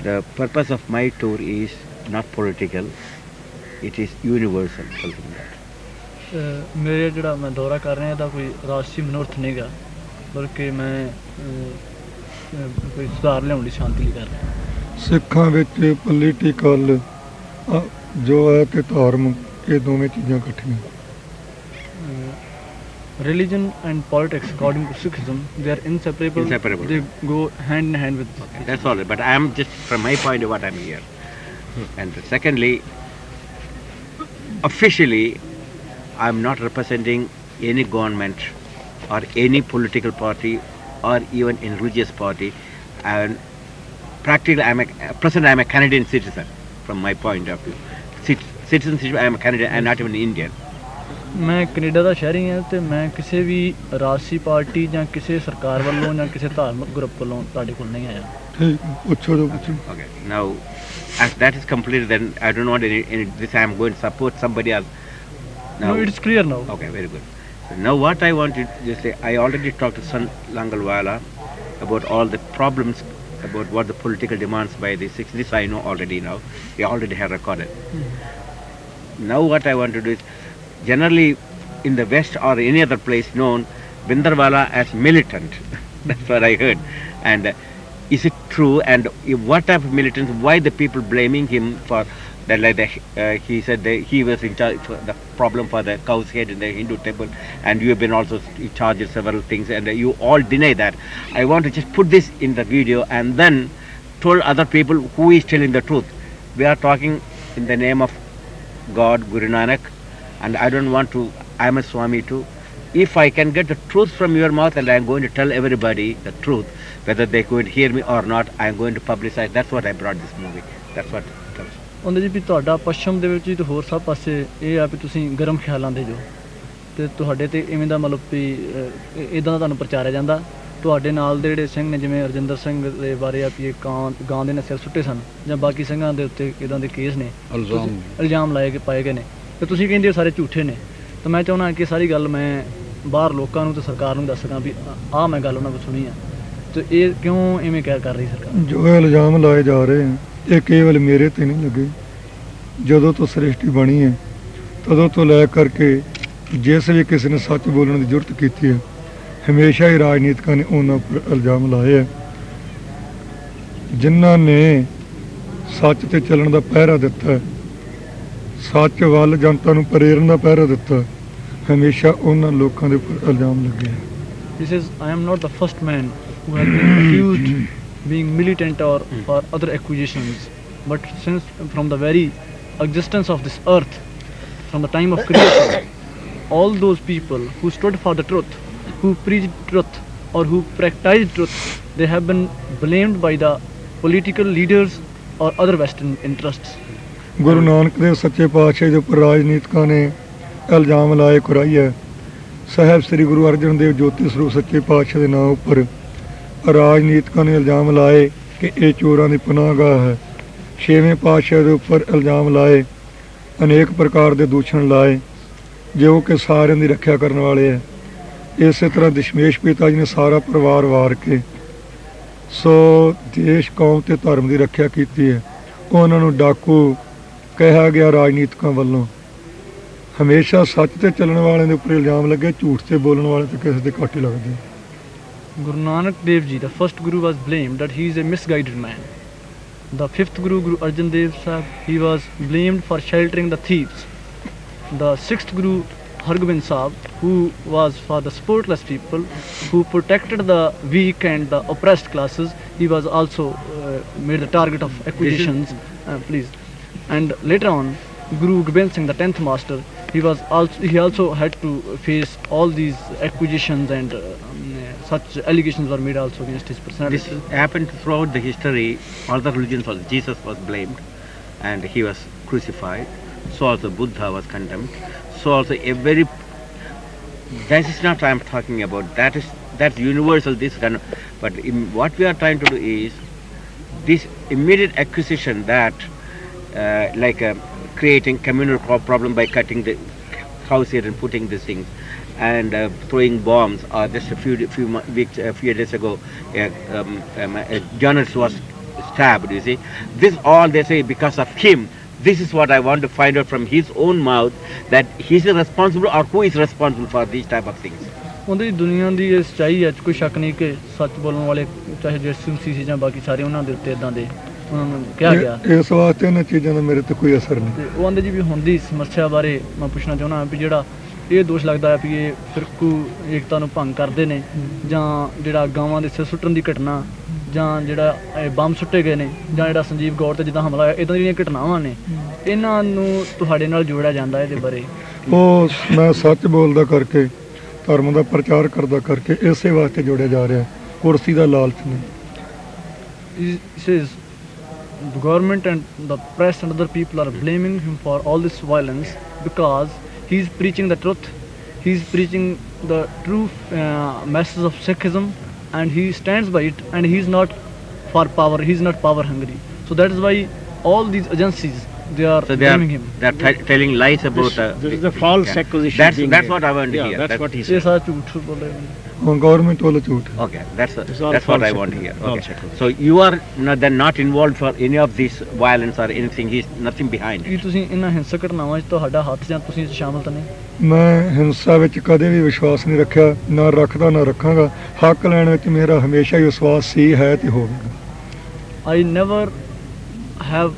The purpose of my tour is not political, it is universal. Something like that. ਮੇਰੇ ਜਿਹੜਾ ਮੈਂ ਦੌਰਾ ਕਰ ਰਿਹਾ ਇਹਦਾ ਕੋਈ ਰਾਸ਼ਟਰੀ ਮਨੋਰਥ ਨਹੀਂ ਗਾ, ਬਲਕਿ ਮੈਂ ਕੋਈ ਸੁਧਾਰ ਲਿਆਉਣ ਲਈ ਸ਼ਾਂਤੀ ਲਈ ਕਰ ਰਿਹਾ। ਸਿੱਖਾਂ ਵਿੱਚ ਪੋਲੀਟੀਕਲ ਜੋ ਹੈ ਤੇ ਧਰਮ, ਇਹ ਦੋਵੇਂ ਚੀਜ਼ਾਂ ਇਕੱਠੀਆਂ। Religion and politics, according to Sikhism, they are inseparable. Inseparable. They go hand in hand with. Okay, that's all. But I am just from my point of what I'm here. And secondly, officially, I'm not representing any government or any political party or even any religious party. And practically, I'm a Canadian citizen from my point of view. Citizenship, I am a Canadian and not even Indian. ਮੈਂ Canada ਦਾ ਸ਼ਹਿਰੀ ਹਾਂ ਤੇ ਮੈਂ ਕਿਸੇ ਵੀ ਰਾਜਸੀ party ਜਾਂ ਕਿਸੇ ਸਰਕਾਰ ਵੱਲੋਂ ਜਾਂ ਕਿਸੇ ਧਾਰਮਿਕ ਗਰੁੱਪ ਵੱਲੋਂ ਤੁਹਾਡੇ ਕੋਲ ਨਹੀਂ ਆਇਆ। ਠੀਕ, ਪੁੱਛੋ ਜੋ ਪੁੱਛੋ। Okay, now as that is completed, then I don't want any this I am going to support somebody else. Now, No, it's clear now. okay, very good. So now what I want to just say, I already talked to San Langalwala about all the problems, about what the political demands by the 6. This I know already now. We already have recorded. Now what I want to do is, generally in the West or any other place known Bhindarwala as militant. That's what I heard. And is it true? And what type of militants? Why the people blaming him for that? Like he said he was in charge for the problem for the cow's head in the Hindu temple, and you have been also in charge of several things, and you all deny that. I want to just put this in the video and then told other people who is telling the truth. We are talking in the name of God, Guru Nanak. And I don't want to, I'm a Swami too. If I can get the truth from your mouth, and I'm going to tell everybody the truth, whether they could hear me or not, I'm going to publicize. That's what I brought this movie. That's what it comes. ਉਹਦੇ ਜੀ ਵੀ ਤੁਹਾਡਾ ਪੱਛਮ ਦੇ ਵਿੱਚ ਵੀ ਤੇ ਹੋਰ ਸਭ ਪਾਸੇ ਇਹ ਆ ਵੀ ਤੁਸੀਂ ਗਰਮ ਖਿਆਲਾਂ ਦੇ ਜੋ ਤੇ ਤੁਹਾਡੇ ਤੇ ਇਵੇਂ ਦਾ ਮਤਲਬ ਵੀ ਇਦਾਂ ਦਾ ਤੁਹਾਨੂੰ ਪ੍ਰਚਾਰਿਆ ਜਾਂਦਾ। ਤੁਹਾਡੇ ਨਾਲ ਦੇ ਜਿਹੜੇ ਸਿੰਘ ਨੇ ਜਿਵੇਂ ਰਜਿੰਦਰ ਸਿੰਘ ਦੇ ਬਾਰੇ ਆ ਵੀ ਇਹ ਗਾਂ ਦੇ ਨੇ ਸਿਰ ਸੁੱਟੇ ਸਨ ਜਾਂ ਬਾਕੀ ਸਿੰਘਾਂ ਦੇ ਉੱਤੇ ਇਦਾਂ ਦੇ ਕੇਸ ਨੇ, ਇਲਜ਼ਾਮ ਪਾਏ ਗਏ ਨੇ ਤੇ ਤੁਸੀਂ ਕਹਿੰਦੇ ਹੋ ਸਾਰੇ ਝੂਠੇ ਨੇ। ਤਾਂ ਮੈਂ ਚਾਹੁੰਦਾ ਕਿ ਸਾਰੀ ਗੱਲ ਮੈਂ ਬਾਹਰ ਲੋਕਾਂ ਨੂੰ ਤੇ ਸਰਕਾਰ ਨੂੰ ਦੱਸ ਸਕਾਂ ਵੀ ਆਹ ਮੈਂ ਗੱਲ ਉਹਨਾਂ ਕੋਲ ਸੁਣੀ ਆ ਤੇ ਇਹ ਕਿਉਂ ਐਵੇਂ ਕਰ ਰਹੀ ਸਰਕਾਰ। ਜੋ ਇਹ ਇਲਜ਼ਾਮ ਲਾਏ ਜਾ ਰਹੇ ਹਨ ਇਹ ਕੇਵਲ ਮੇਰੇ ਤੇ ਨਹੀਂ ਲੱਗੇ। ਜਦੋਂ ਤੋਂ ਸ੍ਰਿਸ਼ਟੀ ਬਣੀ ਹੈ ਤਦੋਂ ਤੋਂ ਲੈ ਕਰਕੇ ਜਿਸ ਵੀ ਕਿਸੇ ਨੇ ਸੱਚ ਬੋਲਣ ਦੀ ਜ਼ਰੂਰਤ ਕੀਤੀ ਹੈ, ਹਮੇਸ਼ਾ ਹੀ ਰਾਜਨੀਤਿਕਾਂ ਨੇ ਉਹਨਾਂ ਉੱਪਰ ਇਲਜ਼ਾਮ ਲਾਏ ਹੈ। ਜਿਨ੍ਹਾਂ ਨੇ ਸੱਚ ਤੇ ਚੱਲਣ ਦਾ ਪਹਿਰਾ ਦਿੱਤਾ ਹੈ, ਸੱਚ ਵੱਲ ਜਨਤਾ ਨੂੰ ਪ੍ਰੇਰਨ ਦਾ ਪਹਿਰਾ ਦਿੱਤਾ, ਹਮੇਸ਼ਾ ਉਹਨਾਂ ਲੋਕਾਂ ਦੇ ਉੱਪਰ ਇਲਜ਼ਾਮ ਲੱਗੇ ਹੈ। He says, I am not the first man who has been accused being militant or for other accusations, but since from the very existence of this earth, from the time of creation, all those people who stood for the truth, who preached truth or who practiced truth, they have been blamed by the political leaders or other Western interests. Guru Nanak Dev ਸੱਚੇ ਪਾਤਸ਼ਾਹ ਦੇ ਉੱਪਰ ਰਾਜਨੀਤਿਕਾਂ ਨੇ ਇਲਜ਼ਾਮ ਲਾਏ ਕੁਰਾਈ ਹੈ। ਸਾਹਿਬ ਸ੍ਰੀ ਗੁਰੂ ਅਰਜਨ ਦੇਵ ਜੋਤੀ ਸਰੂਪ ਸੱਚੇ ਪਾਤਸ਼ਾਹ ਦੇ ਨਾਂ ਉੱਪਰ ਰਾਜਨੀਤਿਕਾਂ ਨੇ ਇਲਜ਼ਾਮ ਲਾਏ ਕਿ ਇਹ ਚੋਰਾਂ ਦੀ ਪਨਾਹਗਾਹ ਹੈ। ਛੇਵੇਂ ਪਾਤਸ਼ਾਹ ਦੇ ਉੱਪਰ ਇਲਜ਼ਾਮ ਲਾਏ, ਅਨੇਕ ਪ੍ਰਕਾਰ ਦੇ ਦੂਸ਼ਣ ਲਾਏ ਜੋ ਕਿ ਸਾਰਿਆਂ ਦੀ ਰੱਖਿਆ ਕਰਨ ਵਾਲੇ ਹੈ। ਇਸੇ ਤਰ੍ਹਾਂ ਦਸ਼ਮੇਸ਼ ਪਿਤਾ ਜੀ ਨੇ ਸਾਰਾ ਪਰਿਵਾਰ ਵਾਰ ਕੇ ਦੇਸ਼ ਕੌਮ ਤੇ ਧਰਮ ਦੀ ਰੱਖਿਆ ਕੀਤੀ ਹੈ। ਉਹਨਾਂ ਨੂੰ ਡਾਕੂ ਕਿਹਾ ਗਿਆ ਰਾਜਨੀਤਿਕਾਂ ਵੱਲੋਂ। ਹਮੇਸ਼ਾ ਸੱਚ ਤੇ ਚੱਲਣ ਵਾਲਿਆਂ ਦੇ ਉੱਪਰ ਇਲਜ਼ਾਮ ਲੱਗੇ, ਝੂਠ ਤੇ ਬੋਲਣ ਵਾਲੇ ਤੇ ਕਿਸੇ ਦੇ ਘੱਟ ਹੀ ਲੱਗਦੇ। Guru Nanak Dev Ji, the first Guru, was blamed that he is a misguided man. The fifth Guru, Guru Arjan Dev Sahib, he was blamed for sheltering the thieves. The sixth Guru, Hargobind Sahib, who was for the supportless people, who protected the weak and the oppressed classes, he was also made the target of accusations. Please. And later on, Guru Gobind Singh, the 10th master, he also had to face all these accusations and such allegations were made also against his personality. This happened throughout the history. All the religions Jesus was blamed and he was crucified. So also Buddha was condemned. So also that is not I am talking about. That's universal. This kind of, but what we are trying to do is this immediate accusation that creating communal problem by cutting the house here and putting these things and throwing bombs. Just a few days ago, a journalist was stabbed, you see. This all they say because of him. This is what I want to find out from his own mouth, that he's responsible or who is responsible for these type of things. ਉਹਦੀ ਦੁਨੀਆ ਦੀ ਇਹ ਸੱਚਾਈ ਹੈ, ਕੋਈ ਸ਼ੱਕ ਨਹੀਂ ਕਿ ਸੱਚ ਬੋਲਣ ਵਾਲੇ ਚਾਹੇ ਜੈਸੂਸੀ ਸੀ ਜਾਂ ਬਾਕੀ ਸਾਰੇ ਉਹਨਾਂ ਦੇ ਉੱਤੇ ਇਦਾਂ ਦੇ ਉਹਨਾਂ ਨੂੰ ਕਿਹਾ ਗਿਆ। ਇਸ ਵਾਸਤੇ ਇਹਨਾਂ ਚੀਜ਼ਾਂ ਦਾ ਮੇਰੇ ਤੇ ਕੋਈ ਅਸਰ ਨਹੀਂ। ਤੇ ਉਹ ਆਂਦੇ ਜੀ ਵੀ ਹੁਣ ਦੀ ਸਮੱਸਿਆ ਬਾਰੇ ਮੈਂ ਪੁੱਛਣਾ ਚਾਹੁੰਦਾ ਵੀ ਜਿਹੜਾ ਇਹ ਦੋਸ਼ ਲੱਗਦਾ ਹੈ ਵੀ ਇਹ ਫਿਰਕੂ ਏਕਤਾ ਨੂੰ ਭੰਗ ਕਰਦੇ ਨੇ, ਜਾਂ ਜਿਹੜਾ ਗਾਵਾਂ ਦੇ ਸਿਰ ਸੁੱਟਣ ਦੀ ਘਟਨਾ, ਜਾਂ ਜਿਹੜਾ ਇਹ ਬੰਬ ਸੁੱਟੇ ਗਏ ਨੇ, ਜਾਂ ਜਿਹੜਾ ਸੰਜੀਵ ਗੌਰ ਤੇ ਜਿੱਦਾਂ ਹਮਲਾ ਹੋਇਆ, ਇੱਦਾਂ ਦੀਆਂ ਘਟਨਾਵਾਂ ਨੇ, ਇਹਨਾਂ ਨੂੰ ਤੁਹਾਡੇ ਨਾਲ ਜੋੜਿਆ ਜਾਂਦਾ ਇਹਦੇ ਬਾਰੇ? ਉਹ ਮੈਂ ਸੱਚ ਬੋਲਦਾ ਕਰਕੇ, ਧਰਮ ਦਾ ਪ੍ਰਚਾਰ ਕਰਦਾ ਕਰਕੇ ਇਸੇ ਵਾਸਤੇ ਜੋੜਿਆ ਜਾ ਰਿਹਾ, ਕੁਰਸੀ ਦਾ ਲਾਲਚ ਨਹੀਂ। He says the government and the press and other people are blaming him for all this violence because he's preaching the truth, he's preaching the true message of Sikhism, and he stands by it, and he's not for power, he's not power hungry. So that is why all these agencies, they are blaming him. They are telling lies about this is a false accusation. That's what I want to hear. That's what he ये said. सारा झूठ बोल रहे हैं। ਹੁਣ government ਵੱਲੋਂ ਝੂਠ। Okay, that's all what false I want to hear. false Okay. accusation. So you are not involved for any of this violence or anything. He's nothing behind Ki it. ਤੁਸੀਂ ਇਹਨਾਂ ਹਿੰਸਕ ਘਟਨਾਵਾਂ 'ਚ ਤੁਹਾਡਾ ਹੱਥ ਜਾਂ ਤੁਸੀਂ ਸ਼ਾਮਲ ਤਾਂ ਨਹੀਂ? ਮੈਂ ਹਿੰਸਾ ਵਿੱਚ ਕਦੇ ਵੀ ਵਿਸ਼ਵਾਸ ਨਹੀਂ ਰੱਖਿਆ, ਨਾ ਰੱਖਦਾ ਨਾ ਰੱਖਾਂਗਾ। ਹੱਕ ਲੈਣ ਵਿੱਚ ਮੇਰਾ ਹਮੇਸ਼ਾ ਹੀ ਵਿਸ਼ਵਾਸ ਸੀ, ਹੈ ਤੇ ਹੋਵੇਗਾ। I never have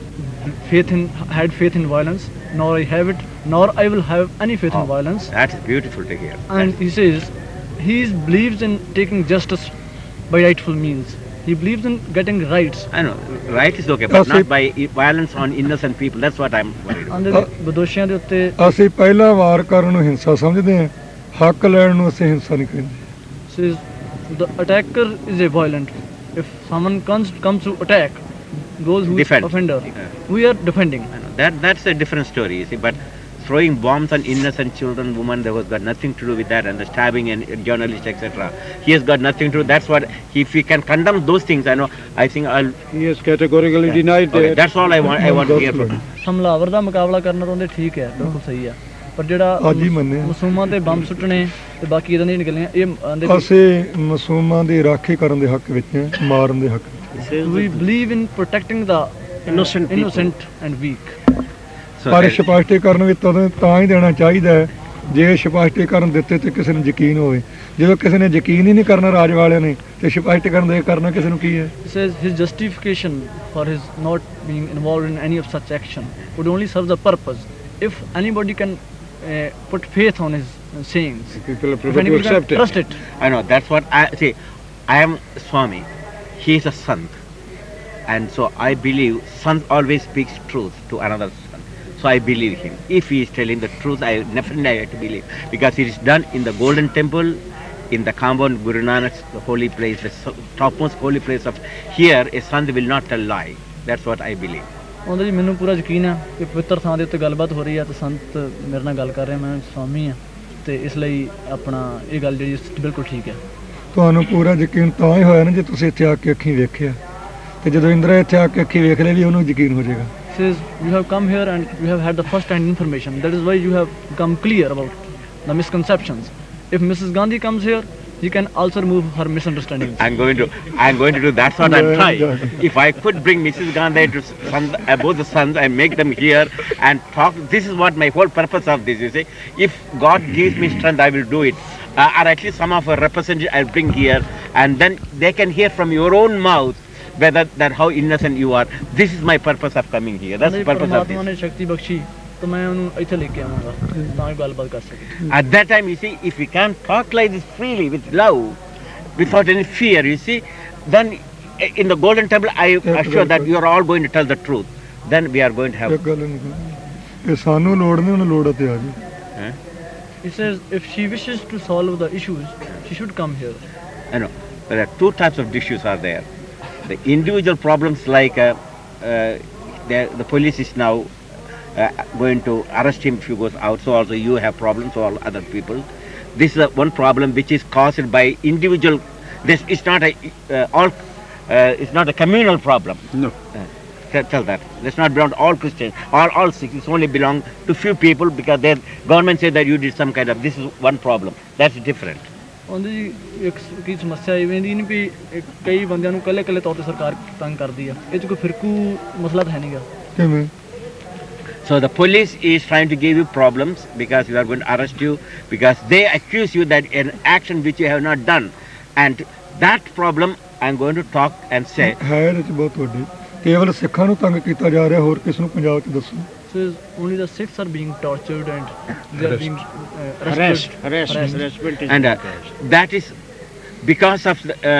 had faith in violence, nor I have it, nor I will have any faith in violence. That is beautiful to hear. And he says he believes in taking justice by rightful means. He believes in getting rights. I know, right is okay, but not by violence on innocent people. That's what I'm worried about. ਆਂਦੇ ਬਦੋਸ਼ੀਆਂ ਦੇ ਉੱਤੇ ਅਸੀਂ ਪਹਿਲਾ ਵਾਰ ਕਰਨ ਨੂੰ ਹਿੰਸਾ ਸਮਝਦੇ ਹਾਂ, ਹੱਕ ਲੈਣ ਨੂੰ ਅਸੀਂ ਹਿੰਸਾ ਨਹੀਂ ਕਹਿੰਦੇ। says the attacker is a violent. If someone comes to attack those who Defend. is offender, Yeah. we are defending. I know. That's a different story, you see, but throwing bombs on innocent children, women, there was got nothing to do with that, and the stabbing and journalists, etc. He has got nothing to do. That's what, if we can condemn those things, I think I'll. He has categorically denied Okay, that. that's all I want to hear from him. ਹਮਲਾਵਰ ਦਾ ਮੁਕਾਬਲਾ ਕਰਨਾ ਤਾਂ ਉਹਦੇ ਠੀਕ ਹੈ, ਬਿਲਕੁਲ ਸਹੀ ਹੈ, ਪਰ ਜਿਹੜਾ ਅੱਜ ਹੀ ਮੰਨਿਆ। ਮਾਸੂਮਾਂ ਤੇ ਬੰਬ ਸੁੱਟਣੇ ਤੇ ਬਾਕੀ ਇਦਾਂ ਦੀਆਂ ਨਿਕਲੀਆਂ, ਇਹ ਆਂਦੇ ਅਸੀਂ ਮਾਸੂਮਾਂ ਦੀ ਰਾਖੀ ਕਰਨ ਦੇ ਹੱਕ ਵਿੱਚ ਹਾਂ, ਮਾਰਨ ਦੇ ਹੱਕ ਵਿੱਚ। He says we that believe in protecting the innocent people. innocent and weak. So ਪਰ ਸਪਸ਼ਟੀਕਰਨ ਵੀ ਤਾਂ ਹੀ ਦੇਣਾ ਚਾਹੀਦਾ ਹੈ ਜੇ ਸਪਸ਼ਟੀਕਰਨ ਦਿੱਤੇ ਤੇ ਕਿਸੇ ਨੂੰ ਯਕੀਨ ਹੋਵੇ। ਜਦੋਂ ਕਿਸੇ ਨੇ ਯਕੀਨ ਹੀ ਨਹੀਂ ਕਰਨਾ ਰਾਜ ਵਾਲਿਆਂ ਨੇ, ਤੇ ਸਪਸ਼ਟੀਕਰਨ ਦੇ ਕਰਨਾ ਕਿਸੇ ਨੂੰ ਕੀ ਹੈ? He says his justification for his not being involved in any of such action would only serve the purpose if anybody can put faith on his sayings. People are If prepared to anybody can accept it. trust it. I know, that's what I see. I am Swami. He is a sant. And so I believe sant always speaks truth to another sant. So I believe him. If he is telling the truth, I definitely have to believe. Because it is done in the Golden Temple, in the compound Guru Nanak's holy place, the topmost holy place of here, a sant will not tell lie. That's what I believe. ਉਹਦਾ ਜੀ ਮੈਨੂੰ ਪੂਰਾ ਯਕੀਨ ਹੈ ਕਿ ਪਵਿੱਤਰ ਥਾਂ ਦੇ ਉੱਤੇ ਗੱਲਬਾਤ ਹੋ ਰਹੀ ਹੈ ਤੇ ਸੰਤ ਮੇਰੇ ਨਾਲ ਗੱਲ ਕਰ ਰਹੇ, ਮੈਂ ਸਵਾਮੀ ਹਾਂ, ਤੇ ਇਸ ਲਈ ਆਪਣਾ ਇਹ ਗੱਲ ਜਿਹੜੀ ਬਿਲਕੁਲ ਠੀਕ ਹੈ। ਤੁਹਾਨੂੰ ਪੂਰਾ ਯਕੀਨ ਤਾਂ ਹੀ ਹੋਇਆ ਨਾ ਜੇ ਤੁਸੀਂ ਇੱਥੇ ਆ ਕੇ ਅੱਖੀਂ ਵੇਖਿਆ, ਤੇ ਜਦੋਂ ਇੰਦਰਾ ਇੱਥੇ ਆ ਕੇ ਅੱਖੀਂ ਵੇਖ ਲੈ ਵੀ ਉਹਨੂੰ ਯਕੀਨ ਹੋ ਜਾਏਗਾ। Says you have come here and you have had the first hand information. That is why you have become clear about the misconceptions. If Mrs. Gandhi comes here, you can also remove her misunderstandings. I'm going to do. That's what I'm trying. If I could bring Mrs. Gandhi to both the sons and make them here and talk, this is what my whole purpose of this. You see, if God gives me strength, I will do it. Or at least some of our representatives I'll bring here, and then they can hear from your own mouth whether that how innocent you are. This is my purpose of coming here. That's the purpose of ਪਰਮਾਤਮਾ this. ਨੇ ਸ਼ਕਤੀ ਬਖਸ਼ੀ ਤਾਂ ਮੈਂ ਉਹਨੂੰ ਇੱਥੇ ਲੈ ਕੇ ਆਵਾਂਗਾ ਤਾਂ ਹੀ ਗੱਲਬਾਤ ਕਰ ਸਕੇ। At that time, you see, if we can talk like this freely with love, without any fear, you see, then in the Golden Temple, I assure that you are all going to tell the truth. Then we are going to have. ਇੱਕ ਗੱਲ ਨਹੀਂ ਕਰਨੀ। ਇਹ ਸਾਨੂੰ ਲੋੜ ਨਹੀਂ, ਉਹਨੂੰ ਲੋੜ ਤੇ ਆ ਜੀ। Huh? He says if she wishes to solve the issues, she should come here. I know. There are two types of issues are there. The individual problems like the police is now going to arrest him if he goes out. So also you have problems, so all other people. This is one problem which is caused by individual. This is not it's not a communal problem. No. Tell that. Let's not belong to all Christians or all Sikhs. It's only belong to few people because their government said that you did some kind of. This is one problem. That's different. ਉਹਦੀ ਇੱਕ ਕੀ ਸਮੱਸਿਆ ਇਵੇਂ ਦੀ ਨਹੀਂ ਵੀ ਕਈ ਬੰਦਿਆਂ ਨੂੰ ਇਕੱਲੇ ਤੌਰ ਤੇ ਸਰਕਾਰ ਤੰਗ ਕਰਦੀ ਆ, ਇਹ 'ਚ ਕੋਈ ਫਿਰਕੂ ਮਸਲਾ ਤਾਂ ਹੈ ਨਹੀਂਗਾ। ਕਿਵੇਂ? So the police is trying to give you problems because we are going to arrest you because they accuse you that an action which you have not done, and that problem I'm going to talk and say. ਹੈ ਇਹਦੇ 'ਚ ਬਹੁਤ ਵੱਡੀ, ਕੇਵਲ ਸਿੱਖਾਂ ਨੂੰ ਤੰਗ ਕੀਤਾ ਜਾ ਰਿਹਾ, ਹੋਰ ਕਿਸ ਨੂੰ ਪੰਜਾਬ 'ਚ ਦੱਸੋ? So only the Sikhs are being tortured and they are being harassment, And that is because of the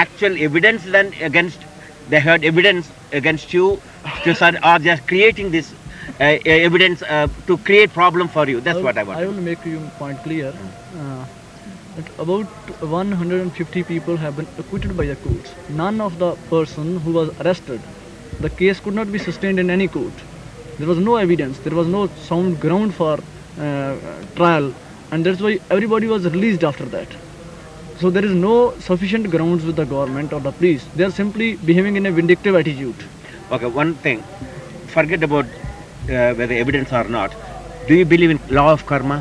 actual evidence then against, they heard evidence against you to start, or they are creating this evidence to create problem for you. That's what I want. I will make you point clear. That about 150 people have been acquitted by the courts. None of the person who was arrested, the case could not be sustained in any court. There was no evidence, there was no sound ground for trial, and that's why everybody was released after that. So there is no sufficient grounds with the government or the police. They are simply behaving in a vindictive attitude. Okay, one thing, forget about whether evidence or not. Do you believe in law of karma?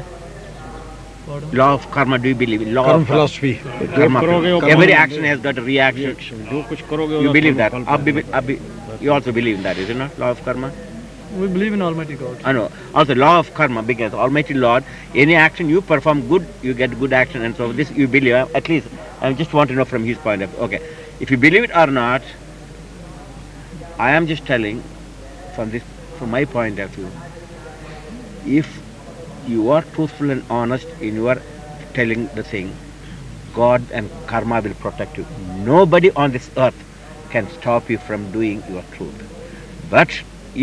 Pardon? Law of karma, do you believe in law Karma of philosophy. karma? करोगे वो Every karma action has got a reaction. जो कुछ करोगे You वो believe that? फल You also believe in that, is it not? Law of karma? We believe in Almighty God. I know. Also, law of karma, because Almighty Lord, any action you perform good, you get good action, and so this you believe. At least, I just want to know from his point of view. Okay, if you believe it or not, I am just telling from my point of view. If you are truthful and honest in your telling the thing, God and karma will protect you. Nobody on this earth can stop you from doing your truth. But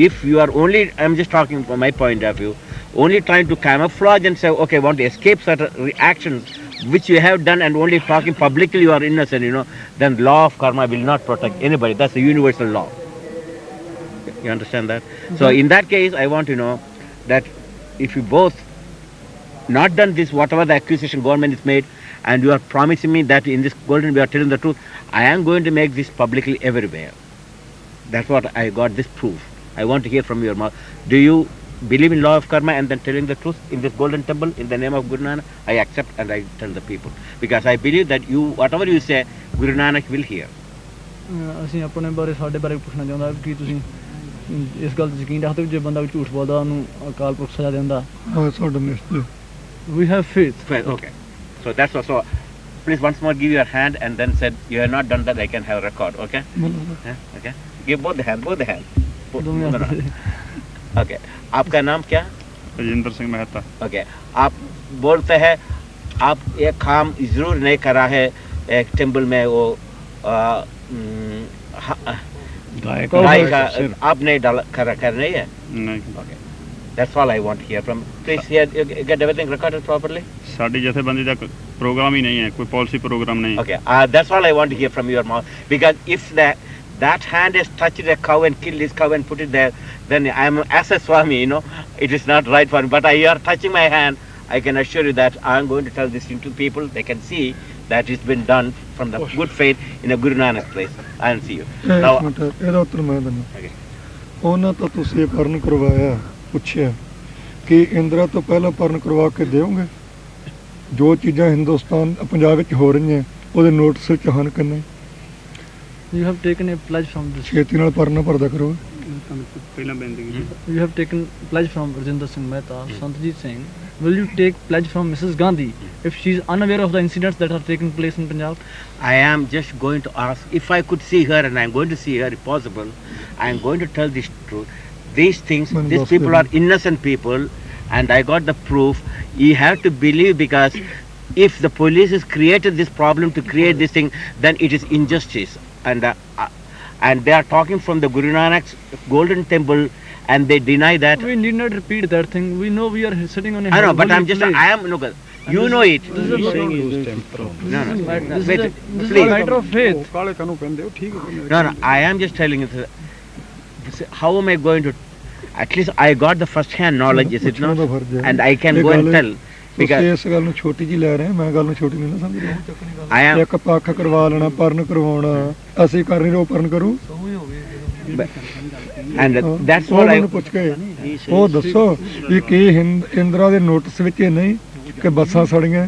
if you are only, I'm just talking from my point of view, only trying to camouflage and say, okay, I want to escape certain reactions which you have done, and only talking publicly you are innocent, then law of karma will not protect anybody. That's a universal law. You understand that? Mm-hmm. So in that case, I want to know that if you both not done this, whatever the accusation government is made, and you are promising me that in this golden we are telling the truth, I am going to make this publicly everywhere. That's what I got this proof. I want to hear from your mouth. Do you believe in law of karma and then telling the truth in this golden temple in the name of Guru Nanak? I accept and I tell the people. Because I believe that you, whatever you say, Guru Nanak will hear. ਅਸੀਂ ਆਪਣੇ ਬਾਰੇ ਸਾਡੇ ਬਾਰੇ ਪੁੱਛਣਾ ਚਾਹੁੰਦਾ ਕਿ ਤੁਸੀਂ ਇਸ ਗੱਲ 'ਤੇ ਯਕੀਨ ਰੱਖਦੇ ਹੋ ਜੇ ਬੰਦਾ ਝੂਠ ਬੋਲਦਾ ਉਹਨੂੰ ਅਕਾਲ ਪੁਰਖ ਸਜ਼ਾ ਦਿੰਦਾ? ਹਾਂ, ਤੁਹਾਡਾ ਨਿਸ਼ਚੈ। We have faith. Okay. So that's also. Please once more give your hand and then said you have not done that. I can have a record. Okay. Okay. Give both the hand. Both the hand. Okay. आपका नाम क्या? Rajendra Singh Mehta. Okay. आप बोलते हैं आप एक काम जरूर नहीं करा है एक टेम्पल में वो गाय का आप नहीं डाला कर नहीं है? नहीं। Okay. That's all I want to hear from. Please hear, get everything recorded properly. Sari जथेबंदी का प्रोग्राम ही नहीं है, कोई पॉलिसी प्रोग्राम नहीं। Okay, that's all I want to hear from your mouth. Because if that hand has touched a cow and killed this cow and put it there, then I am as a Swami, it is not right for me. But you are touching my hand, I can assure you that I am going to tell this to people. They can see that it's been done from the good faith in a Guru Nanak place. I will see you. Now, ਇਹਦਾ ਉੱਤਰ ਮੈਂ ਦਿੰਦਾ। ਉਹਨਾਂ ਤੋਂ ਤੁਸੀਂ ਪਰਨ ਕਰਵਾਇਆ, ਪੁੱਛਿਆ ਕਿ ਇੰਦਰਾ ਤੋਂ ਪਹਿਲਾਂ ਪਰਨ ਕਰਵਾ ਕੇ ਦਿਓਗੇ? ਜੋ ਚੀਜ਼ਾਂ ਹਿੰਦੁਸਤਾਨ ਪੰਜਾਬ ਵਿੱਚ ਹੋ ਰਹੀਆਂ ਉਹਦੇ ਨੋਟਿਸ ਵਿੱਚ ਹਨ ਕਿ ਨਹੀਂ? You have taken a pledge from this. ਛੇਤੀ ਨਾਲ ਪਰਨ ਭਰਦਾ ਕਰੋ। ਪਹਿਲਾਂ ਬੇਨਤੀ ਕੀਤੀ। You have taken pledge from Harminder Singh Mehta, Santjit Singh. Will you take pledge from Mrs. Gandhi if she is unaware of the incidents that are taking place in Punjab? I am just going to ask if I could see her, and I am going to see her if possible. I am going to tell this truth. These things, these people are innocent people, and I got the proof. You have to believe, because if the police has created this problem to create this thing, then it is injustice. And they are talking from the Guru Nanak's golden temple, and they deny that. We need not repeat that thing. We know we are sitting on a. I know, but I'm just. I am no. You know it. This is a No. This is a matter of faith. No. I am just telling you. How am I going to? At least I got the first-hand knowledge, is it not? And I can go and tell. Because ਇਸ ਗੱਲ ਨੂੰ ਛੋਟੀ ਜੀ ਲੈ ਰਹੇ, ਮੈਂ ਗੱਲ ਨੂੰ ਛੋਟੀ ਨਹੀਂ ਨਾ ਸਮਝ ਰਿਹਾ। I am. ਇੱਕ ਪੱਖ ਕਰਵਾ ਲੈਣਾ, ਪਰਨ ਕਰਵਾਉਣਾ, ਅਸੀਂ ਕਰ ਨਹੀਂ ਰਹੇ, ਉਹ ਪਰਨ ਕਰੂ। And that's what I. ਪੁੱਛ ਕੇ ਉਹ ਦੱਸੋ ਵੀ ਕੀ ਇੰਦਰਾ ਦੇ ਨੋਟਿਸ ਵਿੱਚ ਇਹ ਨਹੀਂ ਕਿ ਬੱਸਾਂ ਸੜੀਆਂ,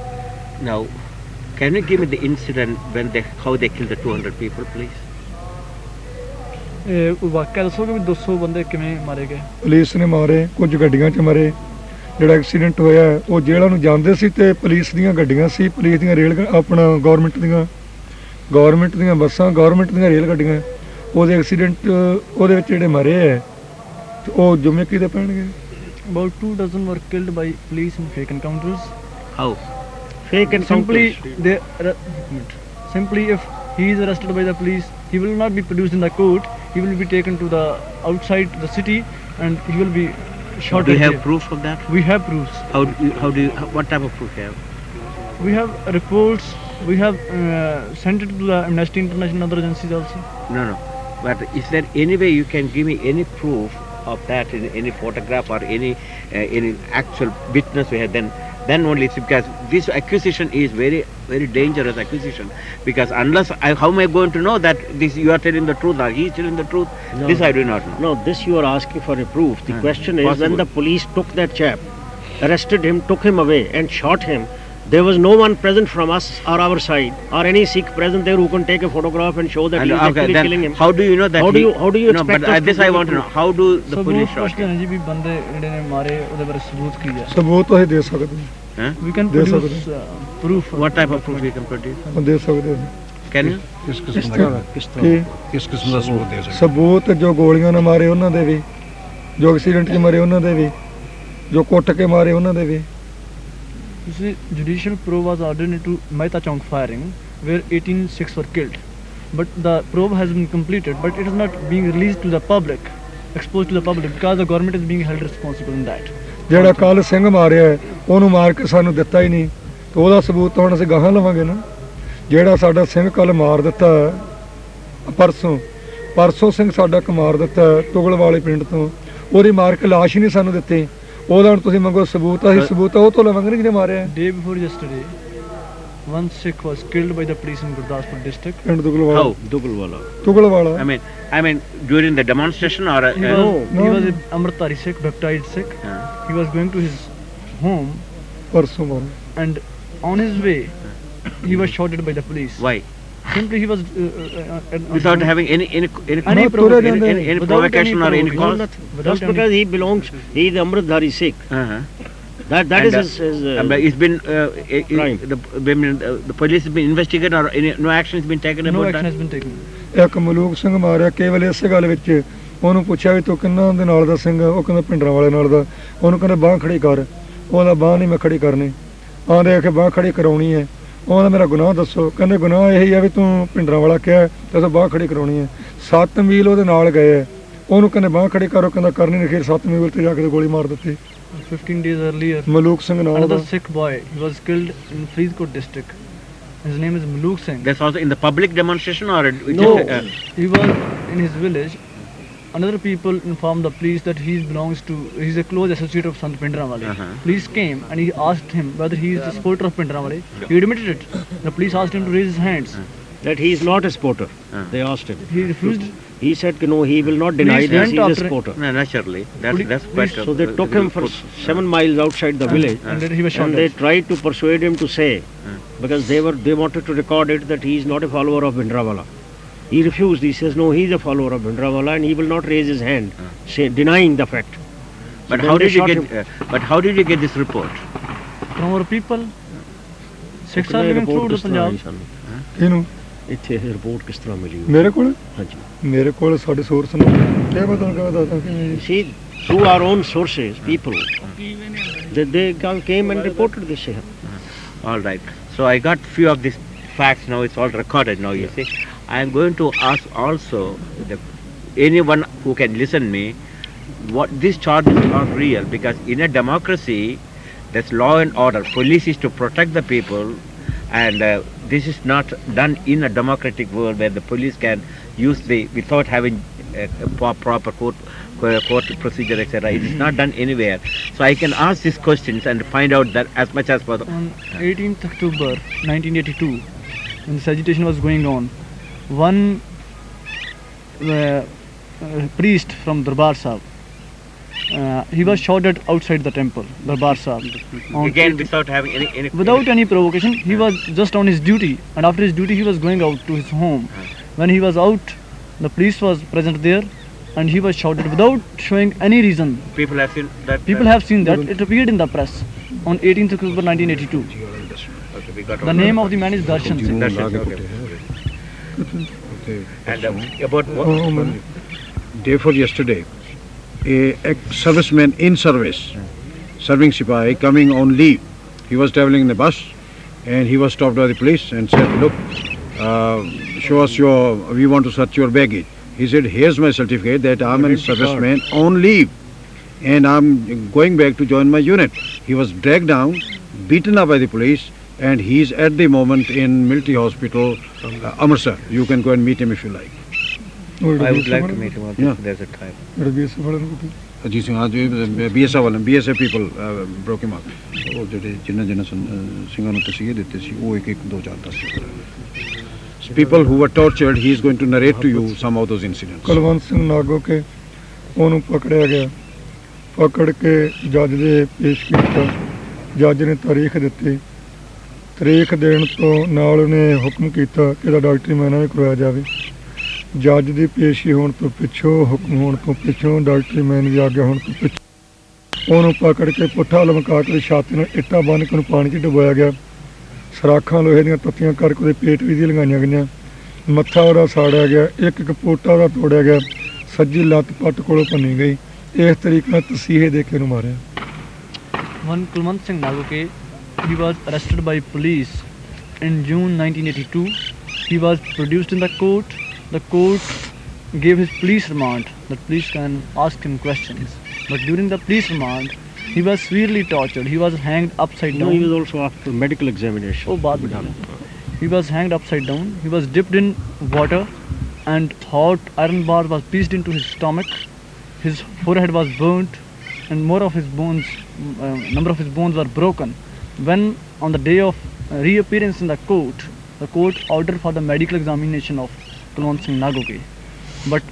Now, can you give me the incident when how they killed the 200 people, please? ਇਹ ਵਾਕਿਆ ਦੱਸੋਗੇ ਵੀ 200 ਬੰਦੇ ਕਿਵੇਂ ਮਾਰੇ ਗਏ? ਪੁਲਿਸ ਨੇ ਮਾਰੇ, ਕੁਝ ਗੱਡੀਆਂ 'ਚ ਮਾਰੇ। ਜਿਹੜਾ ਐਕਸੀਡੈਂਟ ਹੋਇਆ ਉਹ ਜੇਲ੍ਹਾਂ ਨੂੰ ਜਾਂਦੇ ਸੀ ਤੇ ਪੁਲਿਸ ਦੀਆਂ ਗੱਡੀਆਂ ਸੀ, ਪੁਲਿਸ ਦੀਆਂ ਆਪਣਾ ਗਵਰਨਮੈਂਟ ਦੀਆਂ ਬੱਸਾਂ, ਗਵਰਨਮੈਂਟ ਦੀਆਂ ਰੇਲ ਗੱਡੀਆਂ। ਉਹਦੇ ਐਕਸੀਡੈਂਟ ਉਹਦੇ ਵਿੱਚ ਜਿਹੜੇ ਮਰੇ ਹੈ ਉਹ ਜ਼ਿੰਮੇ ਕਿਹਦੇ ਪੈਣਗੇ? About 2 dozen were killed by police in fake encounters. How? Fake encounters. Simply if he is arrested by the police, he will not be produced in the court. He will be taken to the outside the city and he will be shot. Do you have proof of that? We have proofs. What type of proof you have? We have reports. We have sent it to the Amnesty International and other agencies also. No. But is there any way you can give me any proof of that in any photograph or any actual witness we have? Then only it's because this accusation is very, very dangerous accusation. Because unless how am I going to know that this you are telling the truth or he is telling the truth? No. This I do not know. No, this you are asking for a proof. The question is possible. when the police took that chap, arrested him, took him away and shot him, there was no one present from us or our side or any Sikh present there who can take a photograph and show that he is actually then killing him. How do you know that? How do you no, expect but us this to I give want to know. proof? How do the police ਸਬੂਤ shot ਪੁੱਛਦੇ him? ਨੇ ਜੀ ਵੀ ਬੰਦੇ ਜਿਹੜੇ ਨੇ ਮਾਰੇ ਉਹਦੇ ਬਾਰੇ ਸਬੂਤ ਕੀ ਹੈ? ਸਬੂਤ ਅਸੀਂ ਦੇ ਸਕਦੇ Huh? We can ਦੇ produce ਸਕਦੇ proof. What type of proof you can produce? ਹਾਂ, ਦੇ ਸਕਦੇ ਹਾਂ। Can you? किस किस्म का ਕਿ किस किस्म का सबूत दे सकते? ਸਬੂਤ ਜੋ ਗੋਲੀਆਂ ਨਾਲ ਮਾਰੇ ਉਹਨਾਂ ਦੇ ਵੀ, ਜੋ ਐਕਸੀਡੈਂਟ 'ਚ ਮਰੇ ਉਹਨਾਂ ਦੇ ਵੀ, ਜੋ ਕੁੱਟ ਕੇ ਮਾਰੇ ਉਹਨਾਂ ਦੇ ਵੀ। You see, judicial probe was ordered into Mehta Chowk firing, where 18 Sikhs were killed. But the probe has been completed, but it is not being released to the public, exposed to the public, because the government is being held responsible in that. ਜਿਹੜਾ ਕੱਲ ਸਿੰਘ ਮਾਰਿਆ ਹੈ, ਉਹਨੂੰ ਮਾਰ ਕੇ ਸਾਨੂੰ ਦਿੱਤਾ ਹੀ ਨਹੀਂ, ਤੇ ਉਹਦਾ ਸਬੂਤ ਤਾਂ ਹੁਣ ਅਸੀਂ ਗਾਹਾਂ ਲਵਾਂਗੇ ਨਾ। ਜਿਹੜਾ ਸਾਡਾ ਸਿੰਘ ਕੱਲ ਮਾਰ ਦਿੱਤਾ ਪਰਸੋਂ ਸਿੰਘ ਸਾਡਾ ਇੱਕ ਮਾਰ ਦਿੱਤਾ ਤੁਗਲ ਵਾਲੇ ਪਿੰਡ ਤੋਂ, ਉਹਦੀ ਮਾਰ ਕੇ ਲਾਸ਼ ਹੀ ਨਹੀਂ ਸਾਨੂੰ ਦਿੱਤੀ। ਉਹਦਾ ਹੁਣ ਤੁਸੀਂ ਮੰਗੋ ਸਬੂਤ, ਅਸੀਂ ਸਬੂਤ ਉਹ ਤੋਂ ਲਵਾਂਗੇ ਜਿਹਨੇ ਮਾਰਿਆ। Day before yesterday, one Sikh was killed by the police in Gurdaspur district. ਪਿੰਡ ਤੁਗਲਵਾਲਾ। How? ਤੁਗਲਵਾਲਾ। I mean during the demonstration or? He was an Amritdhari Sikh, baptized Sikh. He was going to his home ਪਰਸੋਂ ਮਾਰਿਆ। and on his way he was shot by the police. Why? Simply he was Without having any Any provocation or any cause? Just because he belongs, he is Amritdhari Sikh. That is his it's been crime. The police has been investigated or no action has been taken no about action that? has been taken. ਇੱਕ ਮਲੂਕ ਸਿੰਘ ਮਾਰਿਆ ਕੇਵਲ ਇਸੇ ਗੱਲ ਵਿੱਚ। ਉਹਨੂੰ ਪੁੱਛਿਆ ਵੀ ਤੂੰ ਕਿੰਨਾ ਦੇ ਨਾਲ ਦਾ ਸਿੰਘ? ਉਹ ਕਹਿੰਦਾ ਭਿੰਡਰਾਂ ਵਾਲੇ ਨਾਲ ਦਾ। ਉਹਨੂੰ ਕਹਿੰਦੇ ਬਾਂਹ ਖੜੀ ਕਰ। ਉਹਦਾ ਬਾਂਹ ਨਹੀਂ ਮੈਂ ਖੜੀ ਕਰਨੀ। ਆਂਦੇ ਆਖੇ ਬਾਂਹ ਖੜੀ ਕਰਾਉਣੀ ਹੈ। ਉਹਦਾ ਮੇਰਾ ਗੁਨਾਹ ਦੱਸੋ। ਕਹਿੰਦੇ ਗੁਨਾਹ ਇਹੀ ਹੈ ਵੀ ਤੂੰ ਭਿੰਡਰਾਂ ਵਾਲਾ ਕਿਹਾ ਤੇ ਤੂੰ ਬਾਂਹ ਖੜੀ ਕਰਾਉਣੀ ਹੈ। 7 ਮੀਲ ਉਹਦੇ ਨਾਲ ਗਏ ਹੈ। ਉਹਨੂੰ ਕਹਿੰਦੇ ਬਾਂਹ ਖੜੀ ਕਰੋ, ਕਹਿੰਦਾ ਕਰਨੀ ਨਹੀਂ। ਫਿਰ 7 ਮੀਲ ਤੇ ਜਾ ਕੇ ਗੋਲੀ ਮਾਰ ਦਿੱਤੀ। 15 days earlier, ਮਲੂਕ ਸਿੰਘ ਨਾਲ another the. Sikh boy, he was killed in Faridkot district. His name is Maluk Singh. That's also in the public demonstration or? No, he was in his village. Another people informed the police that he belongs to, he's a close associate of Sant Pindramwale. Police came and he asked him whether he is a supporter of Pindramwale. He admitted it. The police asked him to raise his hands. that he is not a supporter. They asked him. He refused. He said, no, he will not deny Police that went he is a after- supporter. No, naturally. That's quite. So they took him for 7 miles outside the village, And then he was shot. and they tried to persuade him to say, because they wanted to record it, that he is not a follower of Bhindranwale. He refused. He says, no, he is a follower of Bhindranwale, and he will not raise his hand, denying the fact. But then how they did you shot get? him. But how did you get this report? From our people, Sikhs are living through the Punjab. ਇਹਨੂੰ ਇੱਥੇ report ਕਿਸ ਤਰ੍ਹਾਂ ਮਿਲੀ? ਮੇਰੇ ਕੋਲ ਹਾਂਜੀ। ਮੇਰੇ ਕੋਲ ਸਾਡੇ ਸੋਰਸ ਨੇ ਕਿਹਾ ਮੈਂ ਤੁਹਾਨੂੰ ਕਿਹਾ ਦੱਸਦਾ ਕਿ See, through our own sources, people, they came and reported this here. All right. So I got few of these facts now. It's all recorded now. You see, I am going to ask also anyone who can listen me what these charges are real, because in a democracy, that's law and order. Police is to protect the people, and this is not done in a democratic world where the police can use without having a proper court procedure, etc. It is not done anywhere. So I can ask these questions and find out that as much as possible. On 18th October 1982, when this agitation was going on, one priest from Darbar Sahib, he was shot at outside the temple, Darbar Sahib. on Again, 18 without having any Without any provocation, he was just on his duty, and after his duty, he was going out to his home. When he was out, the police was present there, and he was shouted without showing any reason. people have seen that. People have seen that. It appeared in the press on 18th October 1982. Okay, we got The all name of the man is Darshan Singh. That's it, okay. And about what? Day for yesterday, a serviceman in service, serving Sipahi, coming on leave. He was traveling in a bus and he was stopped by the police and said, look, show us we want to search your baggage. He said, here's my certificate that I'm a serviceman on leave and I'm going back to join my unit. He was dragged down, beaten up by the police, and he's at the moment in military hospital, Amritsar. You can go and meet him if you like. I would like to meet him Yeah. if there's a time. Ajit Singh, BSF people broke him up. ਉਹ ਜਿਹੜੇ ਜਿਨ੍ਹਾਂ ਸਿੰਘਾਂ ਨੂੰ ਤਸੀਹੇ ਦਿੱਤੇ ਸੀ ਉਹ ਇੱਕ 2 4 10 people who were tortured, he is going to narrate to you some of those incidents. Kulwant Singh ਨਾਗੋ ਕੇ ਉਹਨੂੰ ਪਕੜਿਆ ਗਿਆ, ਪਕੜ ਕੇ ਜੱਜ ਦੇ ਪੇਸ਼ ਕੀਤਾ। ਜੱਜ ਨੇ ਤਾਰੀਖ ਦਿੱਤੀ, ਤਾਰੀਖ ਦੇਣ ਤੋਂ ਨਾਲ ਉਹਨੇ ਹੁਕਮ ਕੀਤਾ ਕਿ ਇਹਦਾ ਡਾਕਟਰੀ ਮੁਆਇਨਾ ਵੀ ਕਰਵਾਇਆ ਜਾਵੇ। ਜੱਜ ਦੀ ਪੇਸ਼ੀ ਹੋਣ ਤੋਂ ਪਿੱਛੋਂ, ਹੁਕਮ ਹੋਣ ਤੋਂ ਪਿੱਛੋਂ, ਡਾਕਟਰੀ ਮੁਆਇਨੇ ਦੀ ਆਗਿਆ ਹੋਣ ਤੋਂ ਪਿੱਛੋਂ ਉਹਨੂੰ ਪਕੜ ਕੇ ਪੁੱਠਾ ਲਮਕਾ ਕੇ ਛਾਤੀ ਨਾਲ ਇੱਟਾਂ ਬੰਨ੍ਹ ਕੇ ਉਹਨੂੰ ਪਾਣੀ 'ਚ ਡੁਬੋਇਆ ਗਿਆ। ਸਰਾਖਾਂ ਲੋਹੇ ਦੀਆਂ ਤੱਤੀਆਂ ਕਰਕੇ ਉਹਦੇ ਪੇਟ ਵੀ ਦੀ ਲਗਾਈਆਂ ਗਈਆਂ। ਮੱਥਾ ਉਹਦਾ ਸਾੜਿਆ ਗਿਆ, ਇੱਕ ਇੱਕ ਪੋਟਾ ਉਹਦਾ ਤੋੜਿਆ ਗਿਆ, ਸੱਜੀ ਲੱਤ ਪੱਟ ਕੋਲੋਂ ਭੰਨੀ ਗਈ। ਇਸ ਤਰੀਕੇ ਨਾਲ ਤਸੀਹੇ ਦੇ ਕੇ ਉਹਨੂੰ ਮਾਰਿਆ। One Kulwant Singh Nagoke, he was arrested by police in June 1982. He was produced in the court. The court gave his police remand that police can ask him questions. But during the police remand, he was severely tortured. He was hanged upside No, down. he was also after medical examination. Oh, baad mein. He was hanged upside down. He was dipped in water, and hot iron bar was pierced into his stomach. His forehead was burnt, and more of his bones, number of his bones were broken. When on the day of reappearance in the court ordered for the medical examination of Kulwant Singh Nagoke, but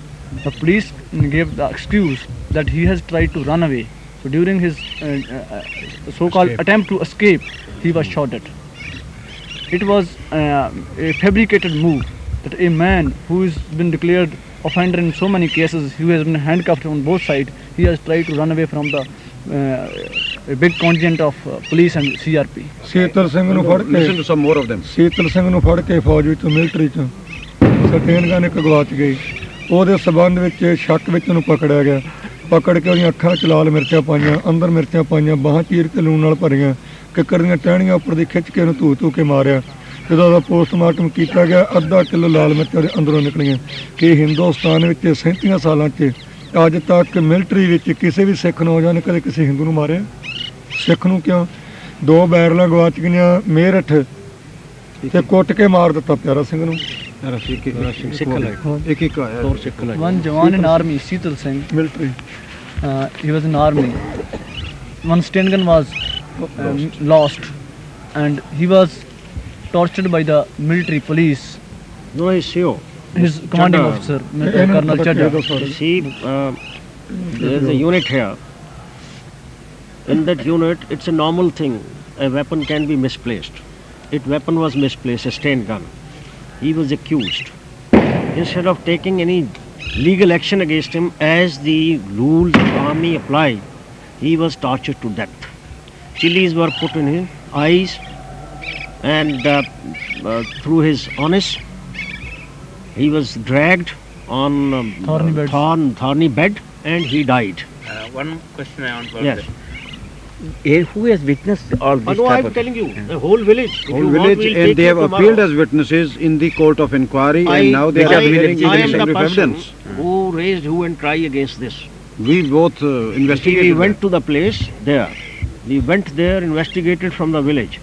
the police gave the excuse that he has tried to run away. So during his so-called attempt to escape, he was shot at. It was a fabricated move that a man who has been declared offender in so many cases, who has been handcuffed on both sides, he has tried to run away from the a big contingent of police and CRP. ਸੀਤਲ ਸਿੰਘ ਨੂੰ ਫੜ Listen K to some more of them. ਸੀਤਲ ਸਿੰਘ ਨੂੰ ਫੜ ਕੇ ਫੌਜ ਵਿੱਚੋਂ military 'ਚ ਸਟੇਨਗਨ ਇੱਕ ਗਵਾਚ ਗਈ। ਉਹਦੇ ਸਬੰਧ ਵਿੱਚ ਸ਼ੱਕ ਵਿੱਚ ਉਹਨੂੰ ਪਕੜਿਆ ਗਿਆ। ਪਕੜ ਕੇ ਉਹਦੀਆਂ ਅੱਖਾਂ 'ਚ ਲਾਲ ਮਿਰਚਾਂ ਪਾਈਆਂ, ਅੰਦਰ ਮਿਰਚਾਂ ਪਾਈਆਂ, ਬਾਹਾਂ ਚੀਰ ਕੇ ਲੂਣ ਨਾਲ ਭਰੀਆਂ, ਕਿੱਕਰ ਦੀਆਂ ਟਹਿਣੀਆਂ ਉੱਪਰ ਦੀ ਖਿੱਚ ਕੇ ਉਹਨੂੰ ਧੂ ਕੇ ਮਾਰਿਆ। ਜਦੋਂ ਉਹਦਾ ਪੋਸਟਮਾਰਟਮ ਕੀਤਾ ਗਿਆ, ਅੱਧਾ ਕਿਲੋ ਲਾਲ ਮਿਰਚਾਂ ਉਹਦੇ ਅੰਦਰੋਂ ਨਿਕਲੀਆਂ। ਕਿ ਹਿੰਦੁਸਤਾਨ ਵਿੱਚ 37 ਸਾਲਾਂ 'ਚ ਅੱਜ ਤੱਕ ਮਿਲਟਰੀ ਵਿੱਚ ਕਿਸੇ ਵੀ ਸਿੱਖ ਨੌਜਵਾਨ ਨੇ ਕਦੇ ਕਿਸੇ ਹਿੰਦੂ ਨੂੰ ਮਾਰਿਆ? ਸਿੱਖ ਨੂੰ ਕਿਉਂ? 2 ਬੈਰਲਾਂ ਗਵਾਚ ਗਈਆਂ ਮੇਰਠ ਤੇ ਕੁੱਟ ਕੇ ਮਾਰ ਦਿੱਤਾ ਪਿਆਰਾ ਸਿੰਘ ਨੂੰ। One Jawan in army, Seetal Singh, military he was in army. One Sten gun was lost, and he was tortured by the military police. No, he's CEO. His commanding Chadha. officer, Colonel Chadha. See, there is a unit here. In that unit, it's a normal thing. A weapon can be misplaced. Its weapon was misplaced, a Sten gun. He was accused. Instead of taking any legal action against him, as the rules of the army apply, he was tortured to death. Chilies were put in his eyes, and through his anus, he was dragged on thorny bed, and he died. One question I want to Yes. ask. Who has witnessed all this? No, type I'm of- telling you, the whole village. If Whole you want, village, we'll and take they you have tomorrow. appealed as witnesses in the court of inquiry, and now they are I appearing in am the the assembly of person evidence. who raised hue and cry against this. We both See, investigated. we went to the place there. We went there, investigated from the village.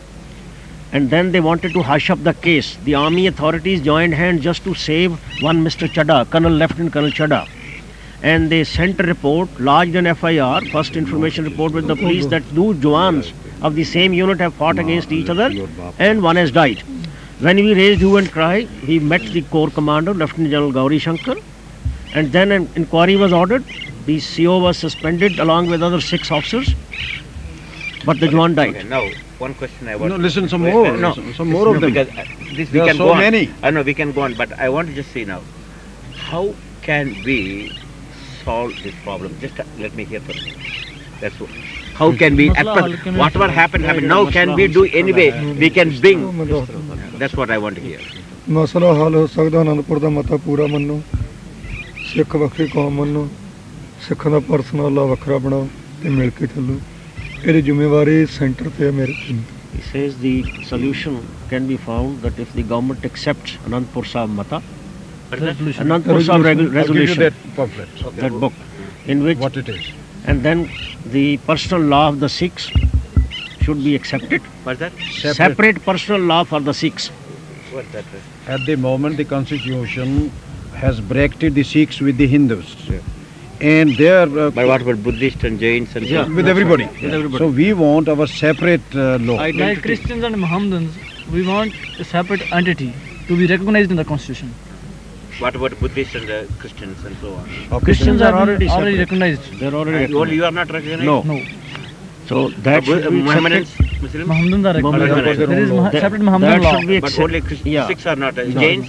And then they wanted to hush up the case. The army authorities joined hands just to save one Mr. Chadha, Lieutenant Colonel Chadha. And they sent a report, lodged an FIR, first information report with the police, that two Jawans of the same unit have fought against each other and one has died. When we raised hue and cry, we met the corps commander, Lieutenant General Gauri Shankar, and then an inquiry was ordered, The CO was suspended along with other 6 officers, but the Jawan died. Okay, now one question I want. No, listen, some more. No, Some more of them. Because this we There are can so go on. many. I know we can go on, but I want to just say now, how can we solve this problem? Just let me hear from you. That's what. How can we, whatever happened, now can we do anyway, we can bring, that's what I want to hear. ਮਸਲਾ ਹੱਲ ਹੋ ਸਕਦਾ ਅਨੰਦਪੁਰ ਦਾ ਮਤਾ ਪੂਰਾ ਮੰਨੋ, ਸਿੱਖ ਵੱਖਰੀ ਕੌਮ ਮੰਨੋ, ਸਿੱਖਾਂ ਦਾ ਪਰਸਨਲ ਲਾ ਵੱਖਰਾ ਬਣਾਓ ਤੇ ਮਿਲ ਕੇ ਚੱਲੋ। ਇਹਦੀ ਜ਼ਿੰਮੇਵਾਰੀ ਸੈਂਟਰ ਤੇ ਹੈ ਮੇਰੇ ਤੇ। He says the solution can be found that if the government accepts Anandpur Sahib Mata, Anandpur Sahib I'll give you resolution, that pamphlet. that book, in which, What it is. and then the personal law of the Sikhs should be accepted. What's that? Separate personal law for the Sikhs. What's that? At the moment, the constitution has bracketed the Sikhs with the Hindus. And they are But what about Buddhists and Jains and Yeah. so? with everybody. With everybody. So we want our separate law. Like Christians and Mohammedans, we want a separate entity to be recognized in the constitution. What about Buddhists and Christians and so on? Okay, Christians are already separate. recognized. They're already Only you are not recognized? No. No, So that should be Muhammadans, accepted. Muslims? Mohammedans are Mohammedans recognized. are There is their own separate law. Mohammedan That law. should be But only Yeah. Sikhs are not. No. Jains?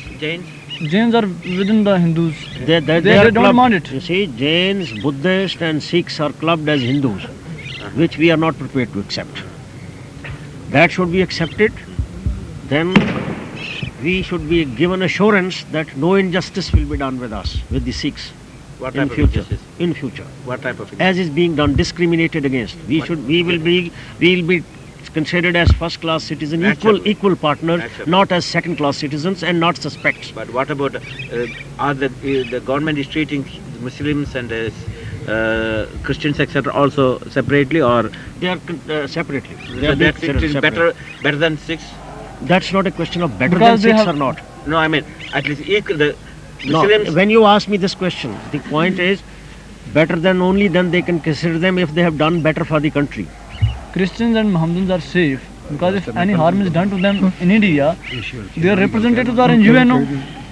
Jains are within the Hindus. They They are don't clubbed. want it. You see, Jains, Buddhists and Sikhs are clubbed as Hindus, which we are not prepared to accept. That should be accepted. Then we should be given assurance that no injustice will be done with us, with the Sikhs, What in type of future. injustice? In future, What type of as is being done, discriminated against. We will be considered as first-class citizens, Naturally. equal partners, Naturally. not as second-class citizens and not suspects. But what about are the government is treating Muslims and Christians etc. also separately, or They are separately. They so are being that it considered is separate. better than Sikhs? That's not a question of better Because than they Sikhs have- or not. No, I mean at least equal. The No, Muslims. when you ask me this question, the point is better than only then they can consider them if they have done better for the country. Christians and Mohammedans are safe because if any harm is done to them in India, their representatives are in UNO,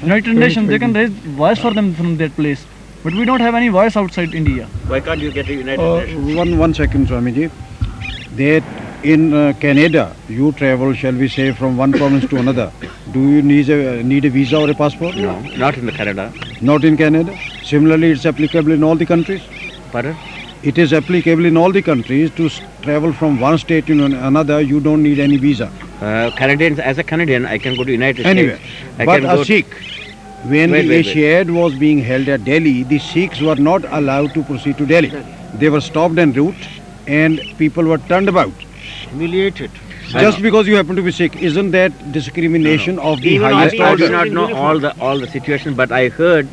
United Nations. They can raise voice for them from that place. But we don't have any voice outside India. Why can't you get a United Nations? One second, Swamiji. That in Canada, you travel, shall we say, from one province to another. Do you need a visa or a passport? No, not in the Canada. Not in Canada. Similarly, it's applicable in all the countries. Pardon? It is applicable in all the countries to travel from one state to another. You don't need any visa. Canadians, as a Canadian, I can go to United Anyway, States. I but can a go. Sikh, when Wait, the wait. Asiad was being held at Delhi, the Sikhs were not allowed to proceed to Delhi. They were stopped en route and people were turned about. Humiliated. Just because you happen to be Sikh, isn't that discrimination of the Even highest I do order? not know all the situations, but I heard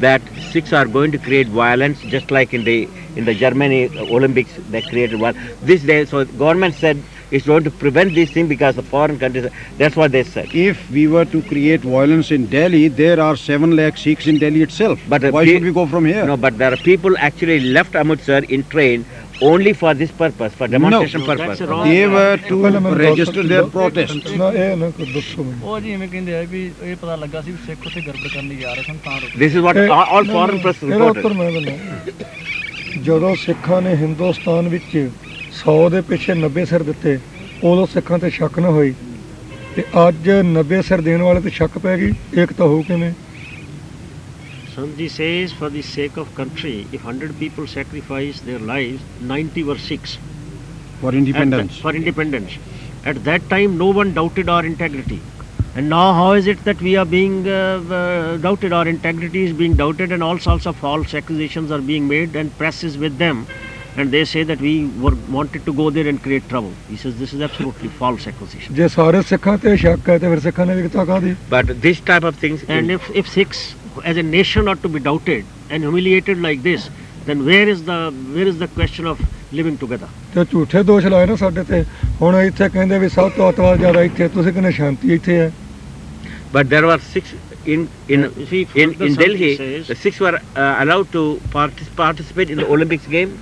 that Sikhs are going to create violence, just like in the Germany Olympics they created violence. This day, so government said it's going to prevent this thing because the foreign countries. That's what they said. If we were to create violence in Delhi, there are 7 lakh Sikhs in Delhi itself. But why should we go from here? No, but there are people actually left Amritsar in train only for this purpose, for demonstration purpose. that's wrong. They were to register their protest. ਨਾ ਇਹ ਨਾ ਕੋਈ ਦੱਸੋ ਮੈਨੂੰ। ਉਹ ਜੀ ਐਵੇਂ ਕਹਿੰਦੇ ਆ ਵੀ ਇਹ ਪਤਾ ਲੱਗਾ ਸੀ ਵੀ ਸਿੱਖ ਉੱਥੇ ਗੜਬੜ ਕਰਨ ਲਈ ਆ ਰਹੇ ਸਨ ਤਾਂ ਰੁਕੇ। This is what all foreign press ਇਹਦਾ ਉੱਤਰ reported. ਮੈਂ ਦਿੰਦਾ। ਜਦੋਂ ਸਿੱਖਾਂ ਨੇ ਹਿੰਦੁਸਤਾਨ ਵਿੱਚ 100 ਦੇ ਪਿੱਛੇ 90 ਸਿਰ ਦਿੱਤੇ, ਉਦੋਂ ਸਿੱਖਾਂ ਤੇ ਸ਼ੱਕ ਨਾ ਹੋਈ ਤੇ ਅੱਜ 90 ਸਿਰ ਦੇਣ ਵਾਲੇ ਤੇ ਸ਼ੱਕ ਪੈ ਗਈ, ਏਕਤਾ ਹੋਊ ਕਿਵੇਂ? Sandhi says, for the sake of country, if 100 people sacrifice their lives, 90 were Sikhs. For independence. For independence. At that time, no one doubted our integrity. And now, how is it that we are being doubted? Our integrity is being doubted, and all sorts of false accusations are being made, and press is with them. And they say that we wanted to go there and create trouble. He says this is absolutely false accusation. ਜੇ ਸਾਰੇ ਸਿੱਖਾਂ ਤੇ ਸ਼ੱਕ ਹੈ ਤੇ ਫਿਰ ਸਿੱਖਾਂ ਨੇ ਏਕਤਾ ਕਾਹਦੀ? But this type of things. And if Sikhs as a nation are to be doubted and humiliated like this, then where is the question of living together? ਤੇ ਝੂਠੇ ਦੋਸ਼ ਲਾਏ ਨਾ ਸਾਡੇ ਤੇ। ਹੁਣ ਇੱਥੇ ਕਹਿੰਦੇ ਵੀ ਸਭ ਤੋਂ ਅੱਤਵਾਦ ਜ਼ਿਆਦਾ ਇੱਥੇ, ਤੁਸੀਂ ਕਹਿੰਦੇ ਸ਼ਾਂਤੀ ਇੱਥੇ ਹੈ। But there were Sikhs in see, in further Delhi. Sandhi says- The Sikhs were allowed to participate in the Olympics game.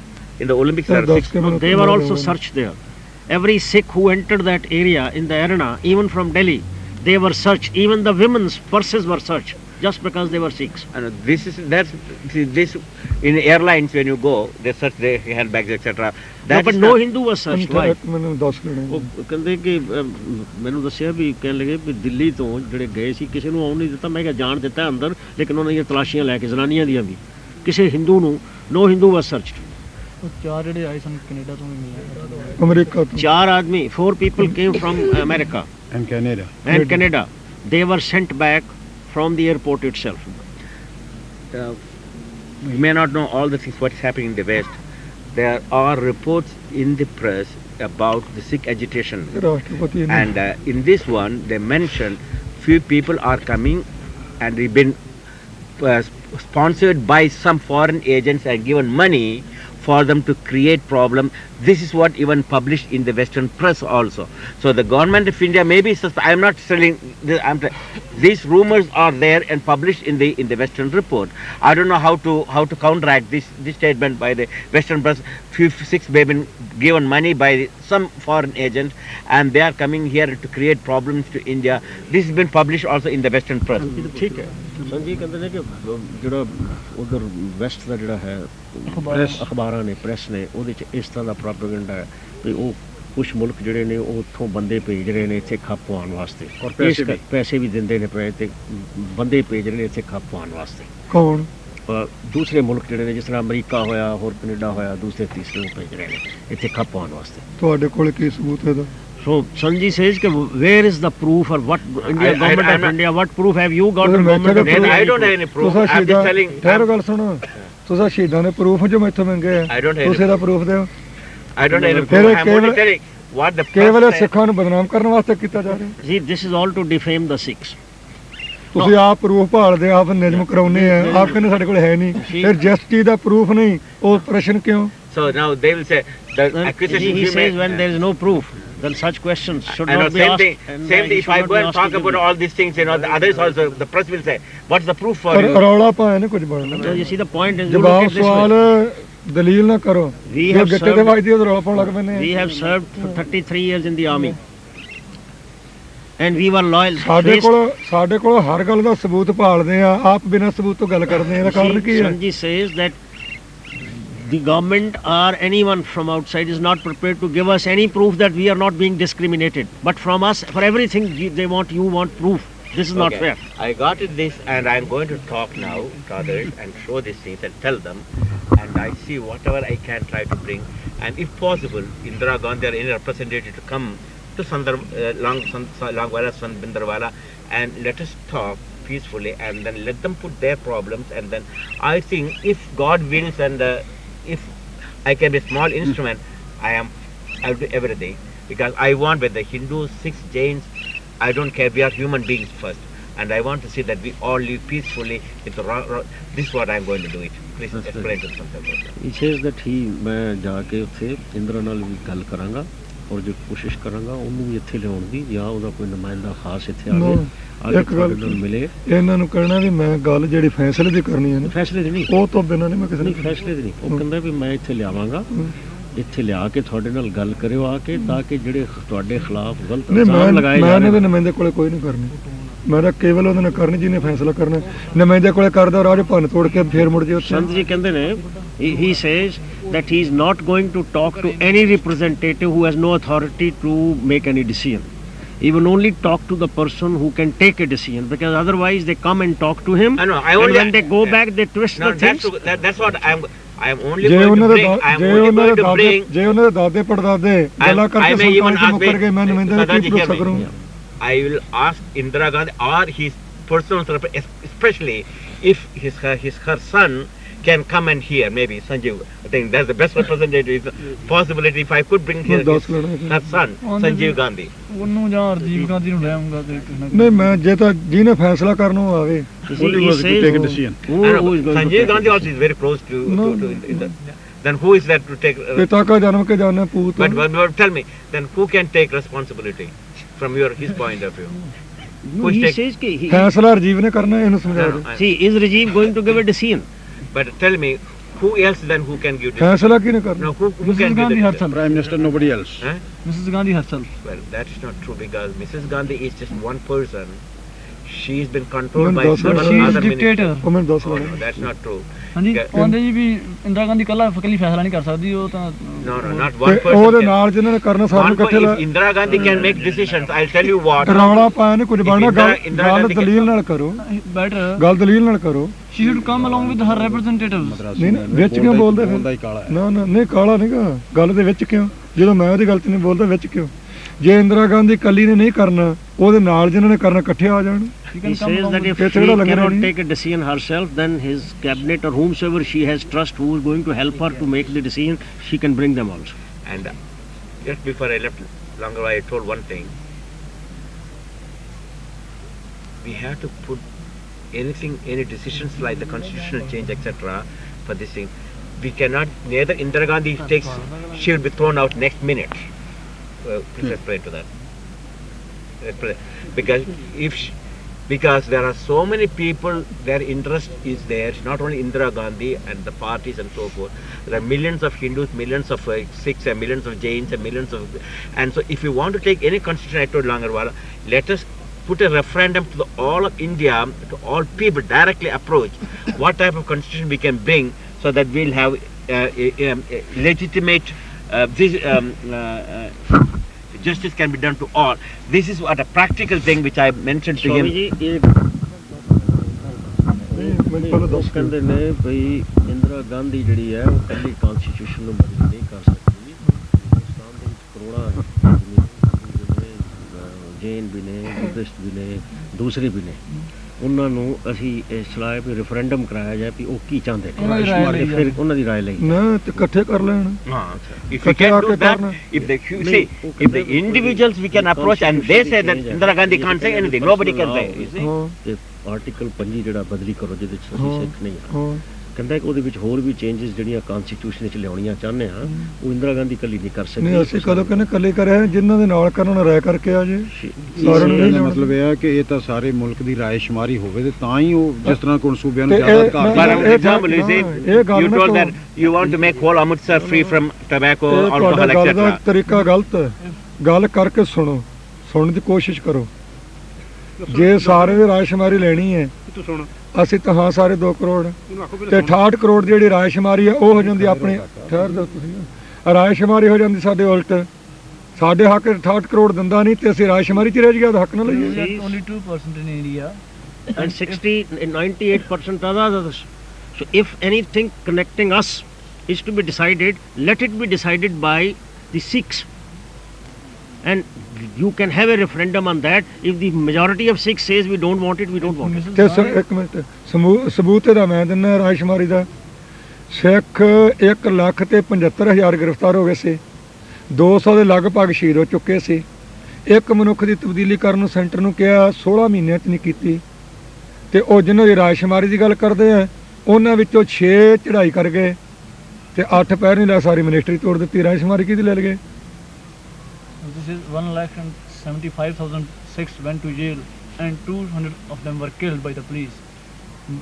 In the Olympics, there are ਦੱਸ Sikhs. ਕੇ ਮੈਨੂੰ They were also searched there. Every Sikh who entered that area in the arena, even from Delhi, they were searched. Even the women's purses were searched. just because they were Sikhs. And this in airlines when you go, they search their handbags, etc. No, but no Hindu was searched. Why? ਮੈਨੂੰ ਦੱਸ ਲੈਣੇ ਉਹ ਕਹਿੰਦੇ ਕਿ ਮੈਨੂੰ ਦੱਸਿਆ ਵੀ ਕਹਿਣ ਲੱਗੇ ਵੀ ਦਿੱਲੀ ਤੋਂ ਜਿਹੜੇ ਗਏ ਸੀ ਕਿਸੇ ਨੂੰ ਆਉਣ ਨਹੀਂ ਦਿੱਤਾ। ਮੈਂ ਕਿਹਾ ਜਾਣ ਦਿੱਤਾ ਅੰਦਰ, ਲੇਕਿਨ ਉਹਨਾਂ ਦੀਆਂ ਤਲਾਸ਼ੀਆਂ ਲੈ ਕੇ ਜ਼ਨਾਨੀਆਂ ਦੀਆਂ ਵੀ, ਕਿਸੇ ਹਿੰਦੂ ਨੂੰ no Hindu was searched. ਉਹ ਚਾਰ ਜਿਹੜੇ ਆਏ ਸਨ ਕੈਨੇਡਾ ਤੋਂ ਵੀ ਮਿਲੇ। ਅਮਰੀਕਾ ਤੋਂ 4 ਆਦਮੀ, 4 people came from America And Canada. and Canada. They were sent back from the airport itself. You may not know all the things what is happening in the West. There are reports in the press about the Sikh agitation, ਰਾਸ਼ਟਰਪਤੀ ਨੇ and in this one they mention few people are coming and they've been sponsored by some foreign agents and given money for them to create problem. This is what even published in the Western press also. So the government of India maybe I am not telling this, these rumors are there and published in the Western report. I don't know how to counteract this statement by the Western press. Few Sikhs have been given money by some foreign agent and they are coming here to create problems to India. This has been published also in the Western press. ਠੀਕ ਹੈ। ਸੰਜੀ ਕਹਿੰਦੇ ਨੇ ਕਿ ਜਿਹੜਾ ਉਧਰ West ਦਾ ਜਿਹੜਾ ਹੈ ਅਖਬਾਰਾਂ ਨੇ, ਪ੍ਰੈਸ ਨੇ, ਉਹਦੇ 'ਚ ਇਸ ਤਰ੍ਹਾਂ ਦਾ ਪ੍ਰੋਪੇਗੈਂਡਾ ਹੈ ਵੀ ਉਹ ਕੁਝ ਮੁਲਕ ਜਿਹੜੇ ਨੇ ਉਹ ਉੱਥੋਂ ਬੰਦੇ ਭੇਜ ਰਹੇ ਨੇ ਇੱਥੇ ਖੱਪ ਪਵਾਉਣ ਵਾਸਤੇ, ਔਰ ਪੈਸੇ ਵੀ ਦਿੰਦੇ ਨੇ ਪਏ ਤੇ ਬੰਦੇ ਭੇਜ ਰਹੇ ਨੇ ਇੱਥੇ ਖੱਪ ਪਵਾਉਣ ਵਾਸਤੇ। ਕੌਣ? ਦੂਸਰੇ ਮੁਲਕ ਜਿਹੜੇ ਨੇ ਜਿਸ ਤਰ੍ਹਾਂ ਅਮਰੀਕਾ ਹੋਇਆ, ਹੋਰ ਕੈਨੇਡਾ ਹੋਇਆ, ਦੂਸਰੇ ਤੀਸਰੇ ਨੂੰ ਭੇਜ ਰਹੇ ਨੇ ਇੱਥੇ ਖੱਪ ਪਵਾਉਣ ਵਾਸਤੇ। ਤੁਹਾਡੇ ਕੋਲ ਕੀ ਸਬੂਤ ਹੈ ਇਹਦਾ? So Sanji says, where is the proof, or what government of India, what proof have you got? Government of India? I don't have any proof. I'm just telling. ਠਹਿਰੋ ਗੱਲ ਸੁਣੋ, ਤੁਸੀਂ ਸ਼ਹੀਦਾਂ ਦੇ ਪ੍ਰੂਫ ਜੋ ਮੈਥੋਂ ਮੰਗੇ ਆ, I don't have. ਤੁਸੀਂ ਦਾ ਪ੍ਰੂਫ ਦਿਓ। I don't have any proof. I'm only telling what the press ਕੇਵਲ said. ਸਿੱਖਾਂ ਨੂੰ ਬਦਨਾਮ ਕਰਨ ਵਾਸਤੇ ਕੀਤਾ ਜਾ ਰਿਹਾ। See, this is all to defame the Sikhs. ਤੁਸੀਂ ਆਪ ਪ੍ਰੂਫ ਭਾਲਦੇ, ਆਪ ਨਿਯਮ ਕਰਾਉਨੇ ਆ, ਆਪ ਕਹਿੰਦੇ ਸਾਡੇ ਕੋਲ ਹੈ ਨਹੀਂ, ਫਿਰ ਜਿਸ ਚੀਜ਼ ਦਾ ਪ੍ਰੂਫ ਨਹੀਂ ਉਹ ਪ੍ਰਸ਼ਨ ਕਿਉਂ? So now they will say the accusation He says when there is no proof, then such questions should I know, not be same asked. thing. And Same thing. he If should I not go be and asked talk to about give all these things, the others also, the press will say, "What's the proof for you?" ਰੌਲਾ ਪਾਇਆ ਨੇ ਕੁਝ ਬਣਨਾ। So you see the point is, you look ਜਵਾਬ at this ਸਵਾਲ way. ਦਲੀਲ ਨਾ ਕਰੋ। We ਜੋ have ਗੱਟੇ ਦੇ served- ਵੱਜਦੀ ਉਹ ਰੌਲਾ ਪਾਉਣ ਲੱਗ ਪੈਂਦੇ We ਆ। have served for 33 years in the army, and we were loyal. ਸਾਡੇ ਕੋਲ ਹਰ ਗੱਲ ਦਾ ਸਬੂਤ ਭਾਲਦੇ ਆ, ਆਪ ਬਿਨਾਂ ਸਬੂਤ ਤੋਂ ਗੱਲ ਕਰਦੇ ਆ, ਇਹਦਾ ਕਾਰਨ ਕੀ ਹੈ? Sanji says that the government or anyone from outside is not prepared to give us any proof that we are not being discriminated. But from us, for everything you want proof. This is not Okay. fair. I got it this, and I'm going to talk now to others and show these things and tell them, and I see whatever I can try to bring, and if possible, Indira Gandhi or any representative to come to Langwala, Bindrawala, and let us talk peacefully, and then let them put their problems, and then I think if God wills and if I can be a small instrument, I'll do everything, because I want with the Hindus, Sikhs, Jains, I don't care, we are human beings first, and I want to see that we all live peacefully with this is what I'm going to do it. Please explain to something about that. He says that ਮੈਂ ਜਾ ਕੇ ਉੱਥੇ ਇੰਦਰਾ ਨਾਲ ਵੀ ਗੱਲ ਕਰਾਂਗਾ ਔਰ ਜੋ ਕੋਸ਼ਿਸ਼ ਕਰਾਂਗਾ ਉਹਨੂੰ ਵੀ ਇੱਥੇ ਲਿਆਉਣ ਦੀ, ਜਾਂ ਉਹਦਾ ਕੋਈ ਨੁਮਾਇੰਦਾ ਖਾਸ ਇੱਥੇ ਆਵੇ ਆ ਕੇ ਤੁਹਾਡੇ ਨਾਲ ਮਿਲੇ। ਇਹਨਾਂ ਨੂੰ ਕਹਿਣਾ ਵੀ ਮੈਂ ਗੱਲ ਜਿਹੜੀ ਫੈਸਲੇ ਦੀ ਕਰਨੀ ਹੈ ਨਾ, ਫੈਸਲੇ ਦੀ ਨਹੀਂ, ਉਹ ਤੋਂ ਬਿਨਾਂ ਨਹੀਂ ਮੈਂ ਕਿਸੇ ਨੂੰ ਫੈਸਲੇ ਦੀ ਨਹੀਂ। ਉਹ ਕਹਿੰਦਾ ਵੀ ਮੈਂ ਇੱਥੇ ਲਿਆਵਾਂਗਾ, ਇੱਥੇ ਲਿਆ ਕੇ ਤੁਹਾਡੇ ਨਾਲ ਗੱਲ ਕਰਿਓ ਆ ਕੇ, ਤਾਂ ਕਿ ਜਿਹੜੇ ਤੁਹਾਡੇ ਖਿਲਾਫ ਗਲਤ ਇਲਜ਼ਾਮ ਲਗਾਏ ਜਾ ਰਹੇ ਨੇ। ਮੈਂ ਨੁਮਾਇੰਦੇ ਕੋਲੇ ਕੋਈ ਨਹੀਂ ਕਰਨੀ, ਮੈਂ ਤਾਂ ਕੇਵਲ ਉਹਦੇ ਨਾਲ ਕਰਨੀ ਜਿਹਨੇ ਫੈਸਲਾ ਕਰਨਾ। ਨੁਮਾਇੰਦੇ ਕੋਲੇ ਕਰਦਾ ਰਾਜ ਭੰਨ ਤੋੜ ਕੇ ਫੇਰ ਮੁੜ ਜੇ ਉੱਥੇ। ਸੰਤ ਜੀ ਕਹਿੰਦੇ ਨੇ, he says that he is not going to talk to any representative who has no authority to make any decision. He will only talk to the person who can take a decision, because otherwise they come and talk to him, I know, and when they go back they twist the things. That's what I am only going to bring. I am only going to bring. ਜੇ ਉਹਨਾਂ ਦੇ ਦਾਦੇ ਪੜਦਾਦੇ ਗੱਲਾਂ ਕਰਕੇ ਸੁਲਤਾਨ ਜੀ ਮੁੱਕਰ ਗਏ, ਮੈਂ ਨੁਮਾਇੰਦੇ ਨੂੰ ਕੀ ਭਰੋਸਾ ਕਰੂੰ? I will ask Indira Gandhi or his personal representative, especially if her son can come and hear, maybe Sanjeev. I think that's the best representative possibility. If I could bring her son, Sanjeev Gandhi. ਉਹਨੂੰ ਜਾਂ ਰਾਜੀਵ ਗਾਂਧੀ ਨੂੰ ਲੈ ਆਉਂਗਾ ਤੇ ਨਹੀਂ, ਮੈਂ ਜੇ ਤਾਂ ਜਿਹਨੇ ਫੈਸਲਾ ਕਰਨਾ ਉਹ ਆਵੇ। He says take a decision. Sanjeev Gandhi also is very close to then who is that to take? ਪਿਤਾ ਕਾ ਜਨਮ ਕੇ ਜਾਣੇ ਪੂਤ। But tell me, then who can take responsibility from his point of view? No, he says कि ਫੈਸਲਾ ਰਾਜੀਵ ਨੇ ਕਰਨਾ, ਇਹਨੂੰ ਸਮਝਾ ਦਿਓ। See, is Rajiv going to give a decision? But tell me, who else then who can give decision? ਫੈਸਲਾ ਕਿਹਨੇ ਕਰਨਾ? No, who can give Gandhi decision? herself. Prime Minister, nobody else. Mrs. Gandhi herself. Well, that's not true, because Mrs. Gandhi is just one person. she's been controlled by But several she is other dictator. ministers. ਉਹ ਮੈਨੂੰ ਦੱਸ Oh, ਲੈਣਾ no, that's not true. ਹਾਂਜੀ Okay. ਕਹਿੰਦੇ ਜੀ ਵੀ ਇੰਦਰਾ ਗਾਂਧੀ ਕੱਲਾ ਫੈਸਲਾ ਨਹੀਂ ਕਰ ਸਕਦੀ, ਉਹ ਤਾਂ No, not one ਤੇ person. ਉਹਦੇ can- ਨਾਲ ਜਿਹਨਾਂ ਨੇ ਕਰਨਾ ਸਾਨੂੰ One ਇਕੱਠੇ if Indira Gandhi can make decisions, I'll tell you what. ਰੌਲਾ ਪਾਇਆ ਨੇ ਕੁਝ ਬਣਨਾ ਗੱਲ Indira ਗੱਲ Gandhi can- ਦਲੀਲ ਨਾਲ ਕਰੋ ਬੈਟਰ ਗੱਲ ਦਲੀਲ ਨਾਲ ਕਰੋ she should come along with her representatives. ਨਹੀਂ ਨਹੀਂ ਵਿੱਚ ਕਿਉਂ ਬੋਲਦੇ ਫਿਰ ਨਾ ਨਾ ਨਹੀਂ ਕਾਲਾ ਨਹੀਂਗਾ ਗੱਲ ਦੇ ਵਿੱਚ ਕਿਉਂ ਜਦੋਂ ਮੈਂ ਉਹਦੀ ਗੱਲ 'ਚ ਨਹੀਂ ਬੋਲਦਾ ਵਿੱਚ ਕਿਉਂ ਜੇ ਇੰਦਰਾ ਗਾਂਧੀ ਇਕੱਲੀ ਨੇ ਨਹੀਂ ਕਰਨਾ ਉਹਦੇ ਨਾਲ ਜਿਹਨਾਂ ਨੇ ਕਰਨਾ ਇਕੱਠੇ ਆ ਜਾਣ She He can come says along that with if It's she not like cannot any- take a decision herself, then his cabinet or whomsoever she has trust who is going to help her to make the decision, she can bring them also. And just before I left longer, I told one thing. We have to put anything, any decisions like the constitutional change, etc., for this thing. We cannot, neither Indira Gandhi takes, she will be thrown out next minute. Please explain to that. Because there are so many people, their interest is there, not only Indira Gandhi and the parties and so forth. There are millions of Hindus, millions of Sikhs, and millions of Jains, and millions of... And so if you want to take any constitution, I told Langarwala, let us put a referendum to all of India, to all people, directly approach what type of constitution we can bring so that we'll have a legitimate justice can be done to all. This is what a practical thing which I mentioned to him. Swami ji, ਮੈਨੂੰ ਪਹਿਲਾਂ ਦੱਸ ਕਹਿੰਦੇ ਨੇ ਭਈ ਇੰਦਰਾ ਗਾਂਧੀ ਜਿਹੜੀ ਹੈ ਉਹ ਕੱਲੀ ਕਨਸਟੀਟਿਊਸ਼ਨ ਨੂੰ ਮਦਦ ਨਹੀਂ ਕਰ ਸਕਦੀ। ਹਿੰਦੁਸਤਾਨ ਦੇ ਵਿੱਚ ਕਰੋੜਾਂ ਆਦਮੀ ਨੇ, ਜੈਨ ਵੀ ਨੇ, ਬੁੱਧਿਸਟ ਵੀ ਨੇ, ਦੂਸਰੇ ਵੀ ਨੇ, ਉਹਨਾਂ ਨੂੰ ਅਸੀਂ ਇਹ ਸਲਾਹ ਵੀ ਰੈਫਰੈਂਡਮ ਕਰਾਇਆ ਜਾਏ ਵੀ ਉਹ ਕੀ ਚਾਹੁੰਦੇ ਨੇ, ਫਿਰ ਉਹਨਾਂ ਦੀ ਰਾਏ ਲਈ ਨਾ ਤੇ ਇਕੱਠੇ ਕਰ ਲੈਣ If we can do that, if the individuals we can approach and they say that Indira Gandhi can't say anything, nobody can say. You see? ਤੇ ਆਰਟੀਕਲ 5 ਜਿਹੜਾ ਬਦਲੀ ਕਰੋ ਜਿਹਦੇ ਵਿੱਚ ਅਸੀਂ ਸਿੱਖ ਨਹੀਂ ਆ, ਕਹਿੰਦਾ ਕਿ ਉਹਦੇ ਵਿੱਚ ਹੋਰ ਵੀ ਚੇਂਜਸ ਜਿਹੜੀਆਂ ਕਨਸਟੀਟਿਊਸ਼ਨ ਵਿੱਚ ਲਿਆਉਣੀਆਂ ਚਾਹੁੰਦੇ ਆ ਉਹ ਇੰਦਰਾ ਗਾਂਧੀ ਇਕੱਲੀ ਨਹੀਂ ਕਰ ਸਕਦੀ। ਨਹੀਂ ਅਸੀਂ ਕਦੋਂ ਕਹਿੰਦੇ ਇਕੱਲੇ ਕਰਿਆ ਜਿਨ੍ਹਾਂ ਦੇ ਨਾਲ ਕਰਨ ਰਾਇ ਕਰਕੇ ਆ ਜੇ ਸਾਰਿਆਂ ਨੂੰ ਇਹਦਾ ਮਤਲਬ ਇਹ ਹੈ ਕਿ ਇਹ ਤਾਂ ਸਾਰੇ ਮੁਲਕ ਦੀ ਰਾਏ ਸ਼ੁਮਾਰੀ ਹੋਵੇ ਤੇ ਤਾਂ ਹੀ ਉਹ ਜਿਸ ਤਰ੍ਹਾਂ ਕੋਲ ਸੂਬਿਆਂ ਨੂੰ ਜ਼ਿਆਦਾ ਅਧਿਕਾਰ For example, you see, you told that you want to make whole Amritsar free from tobacco, alcohol, ਗੱਲ ਦਾ etc. ਤਰੀਕਾ ਗਲਤ ਹੈ। ਗੱਲ ਕਰਕੇ ਸੁਣੋ, ਸੁਣਨ ਦੀ ਕੋਸ਼ਿਸ਼ ਕਰੋ। ਜੇ ਸਾਰੇ ਦੀ ਰਾਇਸ਼ੁਮਾਰੀ ਲੈਣੀ ਹੈ ਅਸੀਂ ਤਾਂ ਹਾਂ ਸਾਰੇ 2 ਕਰੋੜ ਤੇ 68 ਕਰੋੜ ਜਿਹੜੀ ਰਾਇਸ਼ੁਮਾਰੀ ਹੈ ਉਹ ਹੋ ਜਾਂਦੀ ਆਪਣੀ ਠਹਿਰ ਦੋ ਤੁਸੀਂ ਰਾਇਸ਼ੁਮਾਰੀ ਹੋ ਜਾਂਦੀ ਸਾਡੇ ਉਲਟ ਸਾਡੇ ਹੱਕ 68 ਕਰੋੜ ਦਿੰਦਾ ਨਹੀਂ ਤੇ ਅਸੀਂ ਰਾਇਸ਼ੁਮਾਰੀ 'ਚ ਰਹਿ ਗਿਆ ਹੱਕ ਨਾ ਲਈਏ। only 2% in India and 98% others. So if anything connecting us is to be decided, let it be decided by the Sikhs. And you can have a referendum on that. If the majority of Sikhs says we don't want it, we don't want it. ਤੇ ਇੱਕ minute ਸਬੂਤ ਇਹਦਾ ਮੈਂ ਦਿੰਦਾ ਰਾਇਸ਼ੁਮਾਰੀ ਦਾ। ਸਿੱਖ 1,75,000 ਗ੍ਰਿਫਤਾਰ ਹੋ ਗਏ ਸੀ, 200 ਦੇ ਲਗਭਗ ਸ਼ਹੀਦ ਹੋ ਚੁੱਕੇ ਸੀ। ਇੱਕ ਮਨੁੱਖ ਦੀ ਤਬਦੀਲੀ ਕਰਨ ਨੂੰ ਸੈਂਟਰ ਨੂੰ ਕਿਹਾ 16 ਮਹੀਨਿਆਂ 'ਚ ਨਹੀਂ ਕੀਤੀ ਤੇ ਉਹ ਜਿਨ੍ਹਾਂ ਦੀ ਰਾਇਸ਼ੁਮਾਰੀ ਦੀ ਗੱਲ ਕਰਦੇ ਆ ਉਹਨਾਂ ਵਿੱਚੋਂ 6 ਚੜ੍ਹਾਈ ਕਰ ਗਏ ਤੇ 8 ਪੈਰ ਨਹੀਂ ਲੈ ਸਾਰੀ ਮਿਨਿਸਟਰੀ ਤੋੜ ਦਿੱਤੀ। ਰਾਇਸ਼ੁਮਾਰੀ ਕਿਹਦੀ ਲੈ ਗਏ? This is 1,75,000 Sikhs went to jail and 200 of them were killed by the police.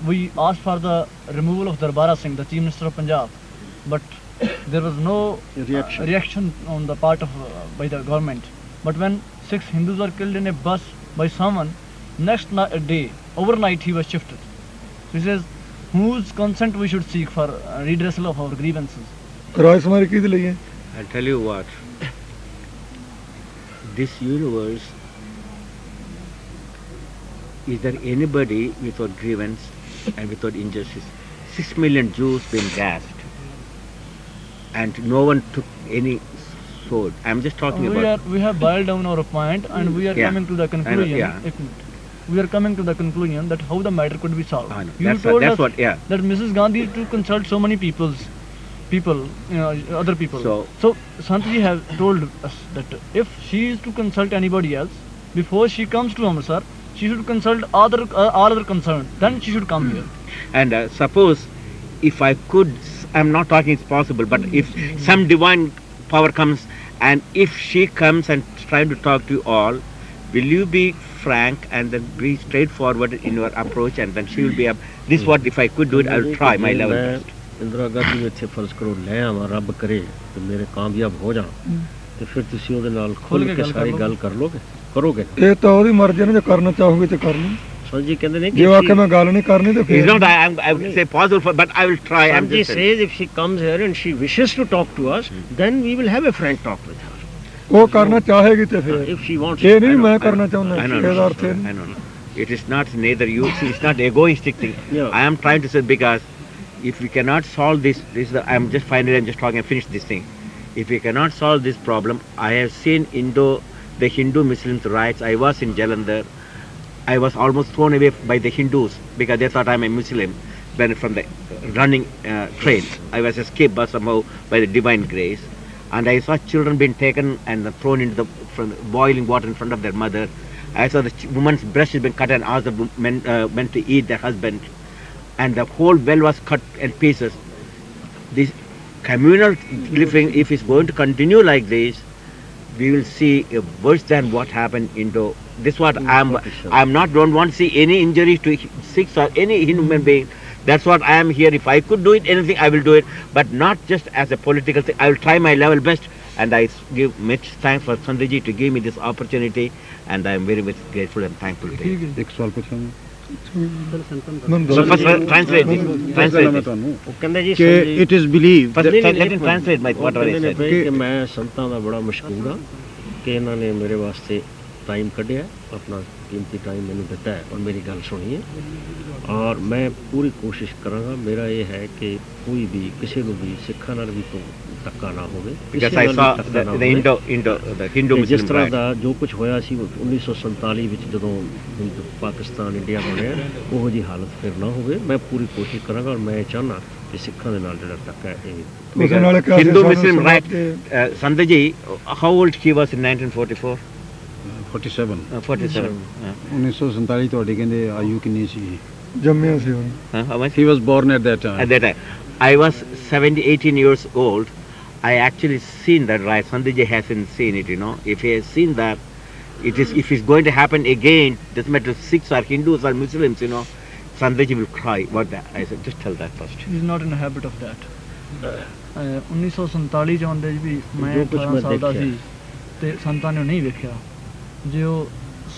We asked for the removal of Darbara Singh, the Chief Minister of Punjab, but there was no reaction on the part of by the government. But when 6 Hindus were killed in a bus by someone, next day, overnight he was shifted. So he says, whose consent we should seek for redressal of our grievances? ਰਾਇਸ਼ੁਮਾਰੀ ਕਿਹਦੀ ਲਈ ਹੈ? I'll tell you what. This universe, is there anybody without grievance and without injustice? 6 million Jews been gassed and no one took any sword. I'm just talking about... We have boiled down our point and we are coming to the conclusion. We are coming to the conclusion that how the matter could be solved. You told us that Mrs. Gandhi to consult so many people, other people. So Santji have told us that if she is to consult anybody else, before she comes to Amritsar, she should consult all other concerned. Then she should come here. And suppose if I could, I'm not talking it's possible, but if some divine power comes and if she comes and trying to talk to you all, will you be frank and then be straightforward in your approach, and then she will be this what if I could do it, I will try my level best. Indira Gandhi ਨੂੰ ਇੱਥੇ ਫਰਜ਼ ਕਰੋ ਲੈ ਆਵਾਂ, ਰੱਬ ਕਰੇ ਤੇ ਮੇਰੇ ਕਾਮਯਾਬ ਹੋ ਜਾਣ ਤੇ ਫਿਰ ਤੁਸੀਂ ਉਹਦੇ ਨਾਲ ਖੁੱਲ ਕੇ ਸਾਰੀ ਗੱਲ ਕਰ ਲੋਗੇ, ਕਰੋਗੇ? ਇਹ ਤਾਂ ਉਹਦੀ ਮਰਜ਼ੀ ਨੇ, ਜੇ ਕਰਨਾ ਚਾਹੋਗੇ ਤੇ ਕਰ ਲਓ। Sanji ਕਹਿੰਦੇ ਨੇ ਜੇ ਉਹ ਆਖੇ ਮੈਂ ਗੱਲ ਨਹੀਂ ਕਰਨੀ ਤੇ It's ਫਿਰ not I would say possible, but I will try. I'm Sanji just telling. says if she comes here and she wishes to talk to us, then we will have a frank talk with her. ਉਹ ਕਰਨਾ ਚਾਹੇਗੀ ਤੇ ਫਿਰ If she wants. ਇਹ ਨਹੀਂ ਮੈਂ ਕਰਨਾ ਚਾਹੁੰਦਾ I know. ਇਹਦਾ ਅਰਥ ਇਹ I know. It is not neither you. See, it's not egoistic thing. Yeah. I am trying to say because if we cannot solve this, I'm just finally I'm just talking and finish this thing. If we cannot solve this problem, I have seen the Hindu Muslims riots. I was in Jalandhar. I was almost thrown away by the Hindus because they thought I'm a Muslim. When from the running train, I was escaped by somehow by the divine grace, and I saw children being taken and thrown into the boiling water in front of their mother. I saw the woman's breast has been cut and asked the men to eat their husband, and the whole well was cut in pieces. This communal living, if it's going to continue like this, we will see worse than what happened into this. What don't want to see any injury to Sikhs or any human being. That's what I am here. If I could do it, anything I will do it, but not just as a political thing. I will try my level best, and I give much thanks for Sandhuji to give me this opportunity, and I am very much grateful and thankful to him. ਇੱਕ ਸਵਾਲ ਪੁੱਛਾਂਗਾ So first translate this. Translate this. ਉਹ ਕਹਿੰਦੇ ਜੀ ਕਿ it is believed First that let him translate whatever he said. ਕਿ ਮੈਂ ਸੰਤਾਂ ਦਾ ਬੜਾ ਮਸ਼ਕੂਰ ਹਾਂ ਕਿ ਇਹਨਾਂ ਨੇ ਮੇਰੇ ਵਾਸਤੇ ਟਾਈਮ ਕੱਢਿਆ, ਆਪਣਾ ਕੀਮਤੀ ਟਾਈਮ ਮੈਨੂੰ ਦਿੱਤਾ ਹੈ ਔਰ ਮੇਰੀ ਗੱਲ ਸੁਣੀ ਹੈ, ਔਰ ਮੈਂ ਪੂਰੀ ਕੋਸ਼ਿਸ਼ ਕਰਾਂਗਾ। ਮੇਰਾ ਇਹ ਹੈ ਕਿ ਕੋਈ ਵੀ ਕਿਸੇ ਨੂੰ ਵੀ ਸਿੱਖਾਂ ਨਾਲ ਵੀ ਕੋਈ ਧੱਕਾ ਨਾ ਹੋਵੇ, Because I saw the Hindu ਜਿਸ Muslim ਤਰ੍ਹਾਂ riot. ਦਾ ਜੋ ਕੁਝ ਹੋਇਆ ਸੀ 1947 ਵਿੱਚ ਜਦੋਂ ਪਾਕਿਸਤਾਨ ਇੰਡੀਆ ਬਣਿਆ, ਉਹੋ ਜਿਹੀ ਹਾਲਤ ਫਿਰ ਨਾ ਹੋਵੇ। ਮੈਂ ਪੂਰੀ ਕੋਸ਼ਿਸ਼ ਕਰਾਂਗਾ ਔਰ ਮੈਂ ਚਾਹੁੰਦਾ ਕਿ ਸਿੱਖਾਂ ਦੇ ਨਾਲ ਜਿਹੜਾ ਧੱਕਾ ਹੈ ਇਹ ਉਹਦੇ ਨਾਲ ਕਿਹਾ Hindu ਸਾਨੂੰ Muslim ਸਮਾਜ riot. ਤੇ Sandhuji, how old he was in 1944? 47 47. 1947 ਤੁਹਾਡੀ ਕਹਿੰਦੇ ਆਯੂ ਕਿੰਨੀ ਸੀ? ਜੰਮਿਆ ਸੀ ਉਹ How much? He was born at that time. At that time, I was 18 years old. I actually seen that riot. Sandhuji hasn't seen it, you know. If he has seen that, if it's going to happen again, doesn't matter Sikhs or Hindus or Muslims, you know, Sandhuji will cry. What that? I said, just tell that first. He is not in the habit of that. 1947 ਚ ਆਉਂਦੇ ਵੀ ਮੈਂ ਜੋ ਕੁਛ 18 ਮੈਂ ਸਾਲ ਦਾ ਦੇਖਿਆ। ਸੀ ਤੇ ਸੰਤਾਂ ਨੇ ਨਹੀਂ ਵੇਖਿਆ। ਜੇ ਉਹ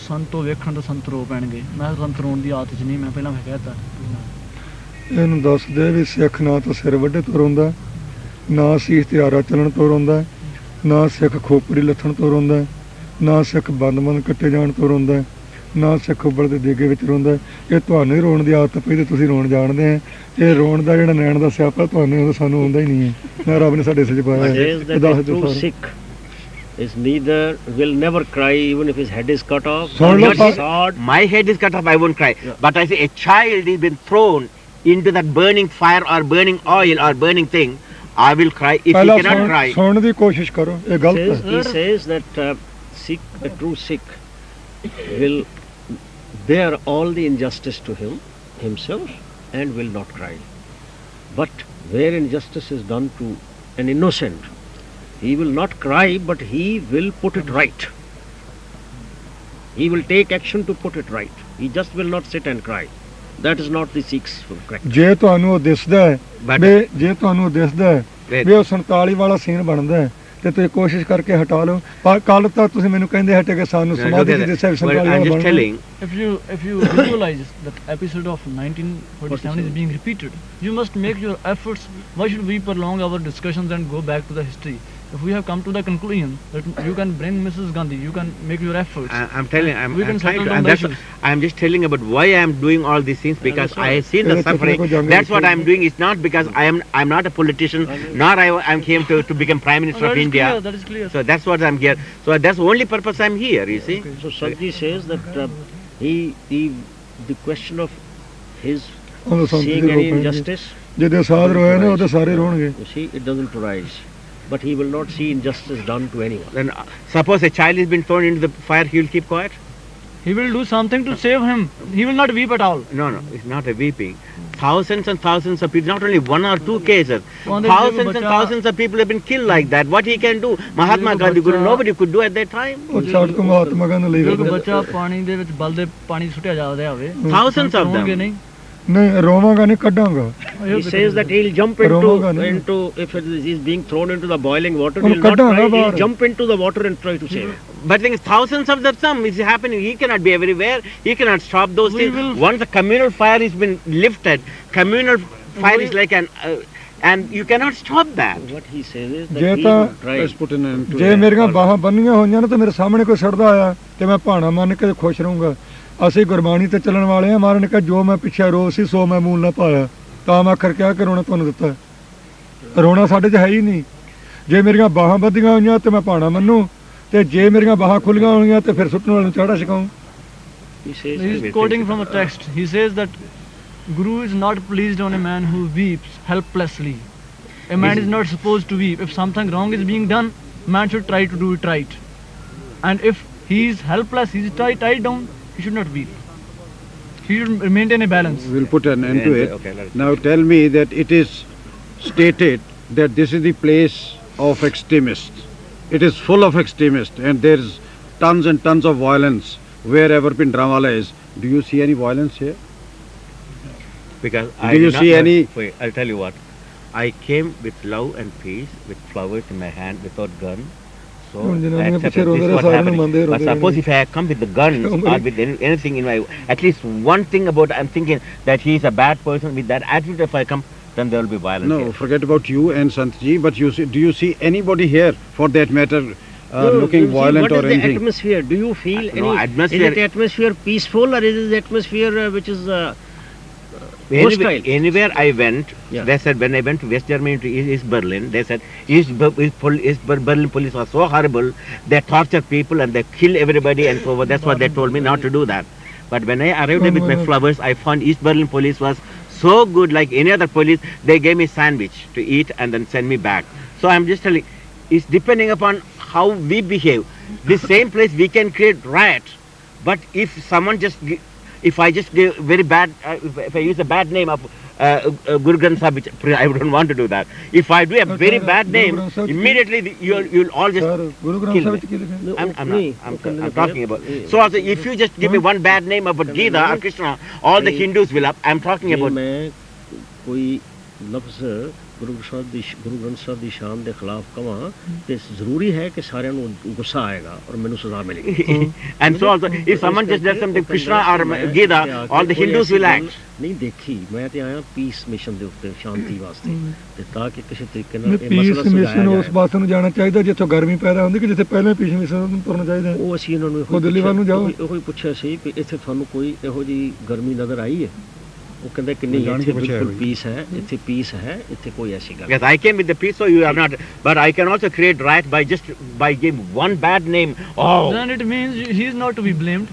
ਸੰਤ ਤੋਂ ਵੇਖਣ ਤਾਂ ਸੰਤ ਰੋ ਪੈਣਗੇ। ਮੈਂ ਸੰਤ ਰੋਣ ਦੀ ਆਦਤ 'ਚ ਨਹੀਂ, ਮੈਂ ਪਹਿਲਾਂ ਕਹਿਤਾ। ਇਹਨੂੰ ਦੱਸਦੇ ਵੀ ਸਿੱਖ ਨਾ ਤਾਂ ਸਿਰ ਵੱਢੇ ਤੋਂ ਰੋਂਦਾ, ਨਾ ਸੀ ਹਥਿਆਰਾ ਚੱਲਣ ਤੋਂ ਰੋਂਦਾ, ਨਾ ਸਿੱਖ ਖੋਪਰੀ ਲੱਥਣ ਤੋਂ ਰੋਂਦਾ, ਨਾ ਸਿੱਖ ਬੰਦ ਕੱਟੇ ਜਾਣ ਤੋਂ ਰੋਂਦਾ, ਨਾ ਸਿੱਖ ਉੱਬਲ ਦੇ ਦੇਗੇ ਵਿੱਚ ਰੋਂਦਾ। ਇਹ ਤੁਹਾਨੂੰ ਹੀ ਰੋਣ ਦੀ ਆਦਤ ਪਈ ਤੇ ਤੁਸੀਂ ਰੋਣ ਜਾਣਦੇ ਆ। ਇਹ ਰੋਣ ਦਾ ਜਿਹੜਾ ਨੈਣ ਦਾ ਸਿਆਪਾ ਤੁਹਾਨੂੰ ਸਾਨੂੰ ਆਉਂਦਾ ਹੀ ਨਹੀਂ ਹੈ, ਨਾ ਰੱਬ ਨੇ ਸਾਡੇ ਸਿਰ 'ਚ ਪਾਇਆ ਹੈ। ਇਹ ਦੱਸ ਦਿਓ ਸਾਰੇ। Sikh is will never cry even if his head is cut off. ਸੁਣ ਲਓ My head is cut off, I won't cry. But I say a child is been thrown into that burning fire or burning oil or burning thing, I will cry. If he ਪਹਿਲਾਂ cannot cry, ਸੁਣਨ ਦੀ ਕੋਸ਼ਿਸ਼ ਕਰੋ, ਇਹ ਗਲਤ ਹੈ। He says that a true Sikh will bear all the injustice to himself and will not cry. But where injustice is done to an innocent, he will not cry, but he will put it right. He will take action to put it right. He just will not sit and cry. That is not the Sikh's character. ਜੇ ਤੁਹਾਨੂੰ ਉਹ ਦਿਸਦਾ ਹੈ But- ਵੀ ਜੇ ਤੁਹਾਨੂੰ ਦਿਸਦਾ ਹੈ ਵੀ ਉਹ 47 ਵਾਲਾ ਸੀਨ ਬਣਦਾ ਹੈ ਤੇ ਤੁਸੀਂ ਕੋਸ਼ਿਸ਼ ਕਰਕੇ ਹਟਾ ਲਓ। ਪਰ ਕੱਲ ਤਾਂ ਤੁਸੀਂ ਮੈਨੂੰ ਕਹਿੰਦੇ ਹਟੇ ਕਿ ਸਾਨੂੰ ਸਮਾਧੀ ਦੀ ਦਿਸ਼ਾ ਵਿੱਚ well, 47 I'm ਵਾਲਾ just ਬਣਦਾ। telling. If you visualize that episode of 1947 is being repeated, you must make your efforts. Why should we prolong our discussions and go back to the history? If we have come to the conclusion that you can bring Mrs. Gandhi, you can make your efforts. I'm telling. I'm We can trying settle to. down And the that's. issues. I'm just telling about why I am doing all these things because I have seen the Yeah, suffering. That's what I'm doing. It's not because I'm not a politician, nor I'm came to become Prime Minister of India. That is clear. So that's what I'm here. So that's the only purpose I'm here. You see. So Sadhji says that the question of his ਉਹਨੂੰ ਸੰਤ seeing ਜੀ any ਰੋਕਣਗੇ। injustice, ਜਿਹਦੇ ਸਾਧ ਰੋਏ ਨੇ ਉਹਦੇ ਸਾਰੇ ਰੋਣਗੇ। you see, it doesn't arise. But he will not see injustice done to anyone. Then suppose a child has been thrown into the fire, he will keep quiet. He will do something to save him. He will not weep at all. No, it's not a weeping. Thousands and thousands of people, not only one or two cases, Well, thousands and thousands of people have been killed like that. What he can do? Mahatma Gandhi, Guru, nobody could do at that time. ਉਹ ਛੱਡ ਤੋਂ ਮਹਾਤਮਾ ਗਾਂਧੀ ਲਈ ਇੱਕ ਬੱਚਾ ਪਾਣੀ ਦੇ ਵਿੱਚ ਬਲਦੇ ਪਾਣੀ ਸੁੱਟਿਆ ਜਾ ਰਿਹਾ ਹੋਵੇ, Thousands of ਰੋਣਗੇ them. ਨਹੀਂ। ਨਹੀਂ ਰੋਵਾਂਗਾ ਨਹੀਂ ਕੱਢਾਂਗਾ। He says that he'll jump Romaga nahi. into if he's being thrown into the boiling water, ਉਹਨੂੰ he'll not ਕੱਢਾਂਗਾ cry, he'll ਬਾਹਰ। jump into the water and try to save him. But things, thousands of them is happening. He cannot be everywhere. He cannot stop those We things. will- Once the communal fire has been lifted, communal fire is like an, and you cannot stop that. What he says is ਜੇ that he ਤਾਂ will try. Let's put an end to ਜੇ that. ਮੇਰੀਆਂ ਬਾਹਾਂ ਬੰਨੀਆਂ ਹੋਈਆਂ ਨੇ ਤੇ ਮੇਰੇ ਸਾਹਮਣੇ ਕੋਈ ਸੜਦਾ ਆਇਆ ਤੇ ਮੈਂ ਭਾਣਾ ਮੰਨ ਕੇ ਖੁਸ਼ ਰਹੂੰਗਾ। ਅਸੀਂ ਗੁਰਬਾਣੀ ਤੇ ਚੱਲਣ ਵਾਲੇ ਆ। ਮਹਾਰਾਜ ਨੇ ਕਿਹਾ ਜੋ ਮੈਂ ਪਿੱਛੇ ਰੋਸ ਸੀ ਸੋ ਮੈਂ ਮੂਲ ਨਾ ਪਾਇਆ। ਤਾਂ ਮੈਂ ਆਖਰ ਕਿਹਾ ਕਿ ਰੋਣਾ ਤੁਹਾਨੂੰ ਦਿੱਤਾ। ਰੋਣਾ ਸਾਡੇ 'ਚ ਹੈ ਹੀ ਨਹੀਂ। ਜੇ ਮੇਰੀਆਂ ਬਾਹਾਂ ਬੱਧੀਆਂ ਹੋਈਆਂ ਤੇ ਮੈਂ ਭਾਣਾ ਮੰਨੂ ਤੇ ਜੇ ਮੇਰੀਆਂ ਬਾਹਾਂ ਖੁੱਲੀਆਂ ਹੋਈਆਂ ਤੇ ਫਿਰ ਸੁੱਟਣ ਵਾਲੇ ਨੂੰ ਚਾੜਾ ਛਕਾਉਂ। He says He is quoting from a text. He says that Guru is not pleased on a man who weeps helplessly. A man is not supposed to weep. If something wrong is being done, man should try to do it right. And if he is helpless, he is tied down, he should not weep. He should maintain a balance. We'll put an end to it. Okay, let's- Now tell me that it is stated that this is the place of extremists. It is full of extremists and there's tons and tons of violence wherever Pindramwala is. Do you see any violence here? Because Do I you did not see know- any- Wait, I'll tell you what. I came with love and peace, with flowers in my hand, without gun. So ਹੁਣ I ਜਨਾਨੀਆਂ accepted ਪਿੱਛੇ this ਰੋਂਦੇ is ਰਹੇ what ਸਾਰਿਆਂ ਨੂੰ happening. ਮੰਨਦੇ But ਰੋਂਦੇ suppose if I had come with the gun or with anything in my, at least one thing about, I'm thinking that he is a bad person. With that attitude, if I come, then there will be violence. No, here. forget about you and Santji, but you see, do you see anybody here for that matter No, looking you see, violent what or is the anything? atmosphere? Do you feel No, any atmosphere- Is it atmosphere peaceful or is it atmosphere which is Anywhere, hostile? anywhere I went, Yeah. they said when I went to West Germany to East Berlin, they said Berlin police was so horrible. They torture people and they kill everybody and so on. That's what they told me not to do that. But when I arrived there with my flowers, I found East Berlin police was so good, like any other police. They gave me sandwich to eat and then send me back. So I'm just telling, it's depending upon how we behave. This same place we can create riot, but if someone if I just give very bad, if I use a bad name of Guru Granth Sahib, which I don't want to do that. If I do a very bad name, immediately you'll all just ਸਰ Guru Granth kill Sahib me. ਵਿੱਚ ਕੀ ਲਿਖਿਆ? I'm talking about. So also, if you just give me one bad name about Gita or Krishna, all the Hindus will up. I'm talking ਜੇ about. ਮੈਂ ਕੋਈ ਲਫ਼ਜ਼ ਗੁਰੂ ਗ੍ਰੰਥ ਸਾਹਿਬ ਦੀ ਸ਼ਾਨ ਦੇ ਖਿਲਾਫ ਕਵਾਂ ਤੇ ਜ਼ਰੂਰੀ ਹੈ ਕਿ ਸਾਰਿਆਂ ਨੂੰ ਗੁੱਸਾ ਆਏਗਾ ਔਰ ਮੈਨੂੰ ਸਜ਼ਾ ਮਿਲੇਗੀ। And so also, if someone just does something Krishna or Gita, all the Hindus will act. ਨਹੀਂ ਦੇਖੀ ਮੈਂ ਤੇ ਆਇਆ ਪੀਸ ਮਿਸ਼ਨ ਦੇ ਉੱਤੇ ਸ਼ਾਂਤੀ ਵਾਸਤੇ ਤੇ ਤਾਂ ਕਿ ਕਿਸੇ ਤਰੀਕੇ ਨਾਲ ਨਹੀਂ ਇਹ ਮਸਲਾ ਪੀਸ ਮਿਸ਼ਨ ਸੁਲਝਾਇਆ ਉਸ ਜਾਏ। ਪਾਸੇ ਨੂੰ ਜਾਣਾ ਚਾਹੀਦਾ ਜਿੱਥੋਂ ਗਰਮੀ ਪੈਦਾ ਹੁੰਦੀ ਕਿ ਜਿੱਥੇ ਪਹਿਲਾਂ ਪੀਸ ਮਿਸ਼ਨ ਨੂੰ ਤੁਰਨਾ ਚਾਹੀਦਾ। ਉਹ ਅਸੀਂ ਇਹਨਾਂ ਨੂੰ ਉਹ ਦਿੱਲੀ ਵੱਲ ਨੂੰ ਜਾਓ। ਇਹੋ ਹੀ ਪੁੱਛਿਆ ਸੀ ਕਿ ਇੱਥੇ ਤੁਹਾਨੂੰ ਕੋਈ ਇਹੋ ਜੀ ਗਰਮੀ ਨਜ਼ਰ ਆਈ ਹੈ? ਉਹ ਕਹਿੰਦੇ ਕਿ ਨਹੀਂ ਜਾਣ ਕੇ ਇੱਥੇ ਪੁੱਛਿਆ ਬਿਲਕੁਲ ਬਈ। ਪੀਸ ਹੈ, ਇੱਥੇ ਪੀਸ ਹੈ, ਇੱਥੇ ਕੋਈ ਐਸੀ ਗੱਲ Yes, I came with the peace, so you are not. But I can also create riot by giving one bad name. Oh, Then it means he is not to be blamed.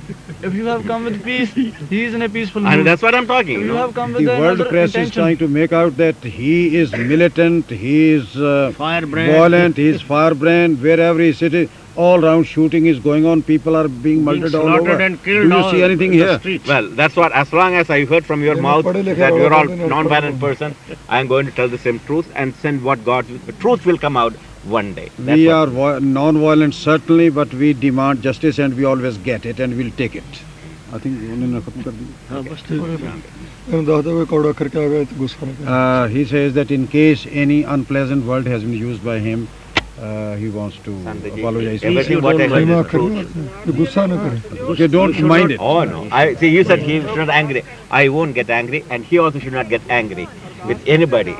If you have come with peace, he is in a peaceful and mood. that's what I'm talking. If You you know? have come with The world another press is intention. trying to make out that he is militant, he is Firebrand. violent, he is firebrand. Wherever he is sitting, all round shooting is going on. People are being murdered all slaughtered over. and killed Do you all see anything in the here? streets. Well, that's what. As long as I heard from your Yeah, mouth पढ़े लिखे that वाला you're all बंदे ने non-violent पढ़ा। person, I'm going to tell the same truth and send what God. The truth will come out one day. That's We what- are non-violent certainly, but we demand justice and we always get it and we'll take it. I think उन्होंने खत्म कर दी. ਹਾਂ ਬਸ ਇਹਨੂੰ ਦੱਸ ਦਿਓ ਕਿ ਕੌੜਾ ਕਰਕੇ ਆ ਗਿਆ ਤੇ ਗੁੱਸਾ ਨਾ ਕਰੇ। He says that in case any unpleasant word has been used by him, he wants to Sandhu ji, apologize. everything what I ਮੈਂ heard is ਆਖਰ true. ਨਹੀਂ ਕਿ ਗੁੱਸਾ ਨਾ ਕਰੇ। Okay, don't mind it. Oh no! I see. You said he should not angry. I won't get angry, and he also should not get angry with anybody.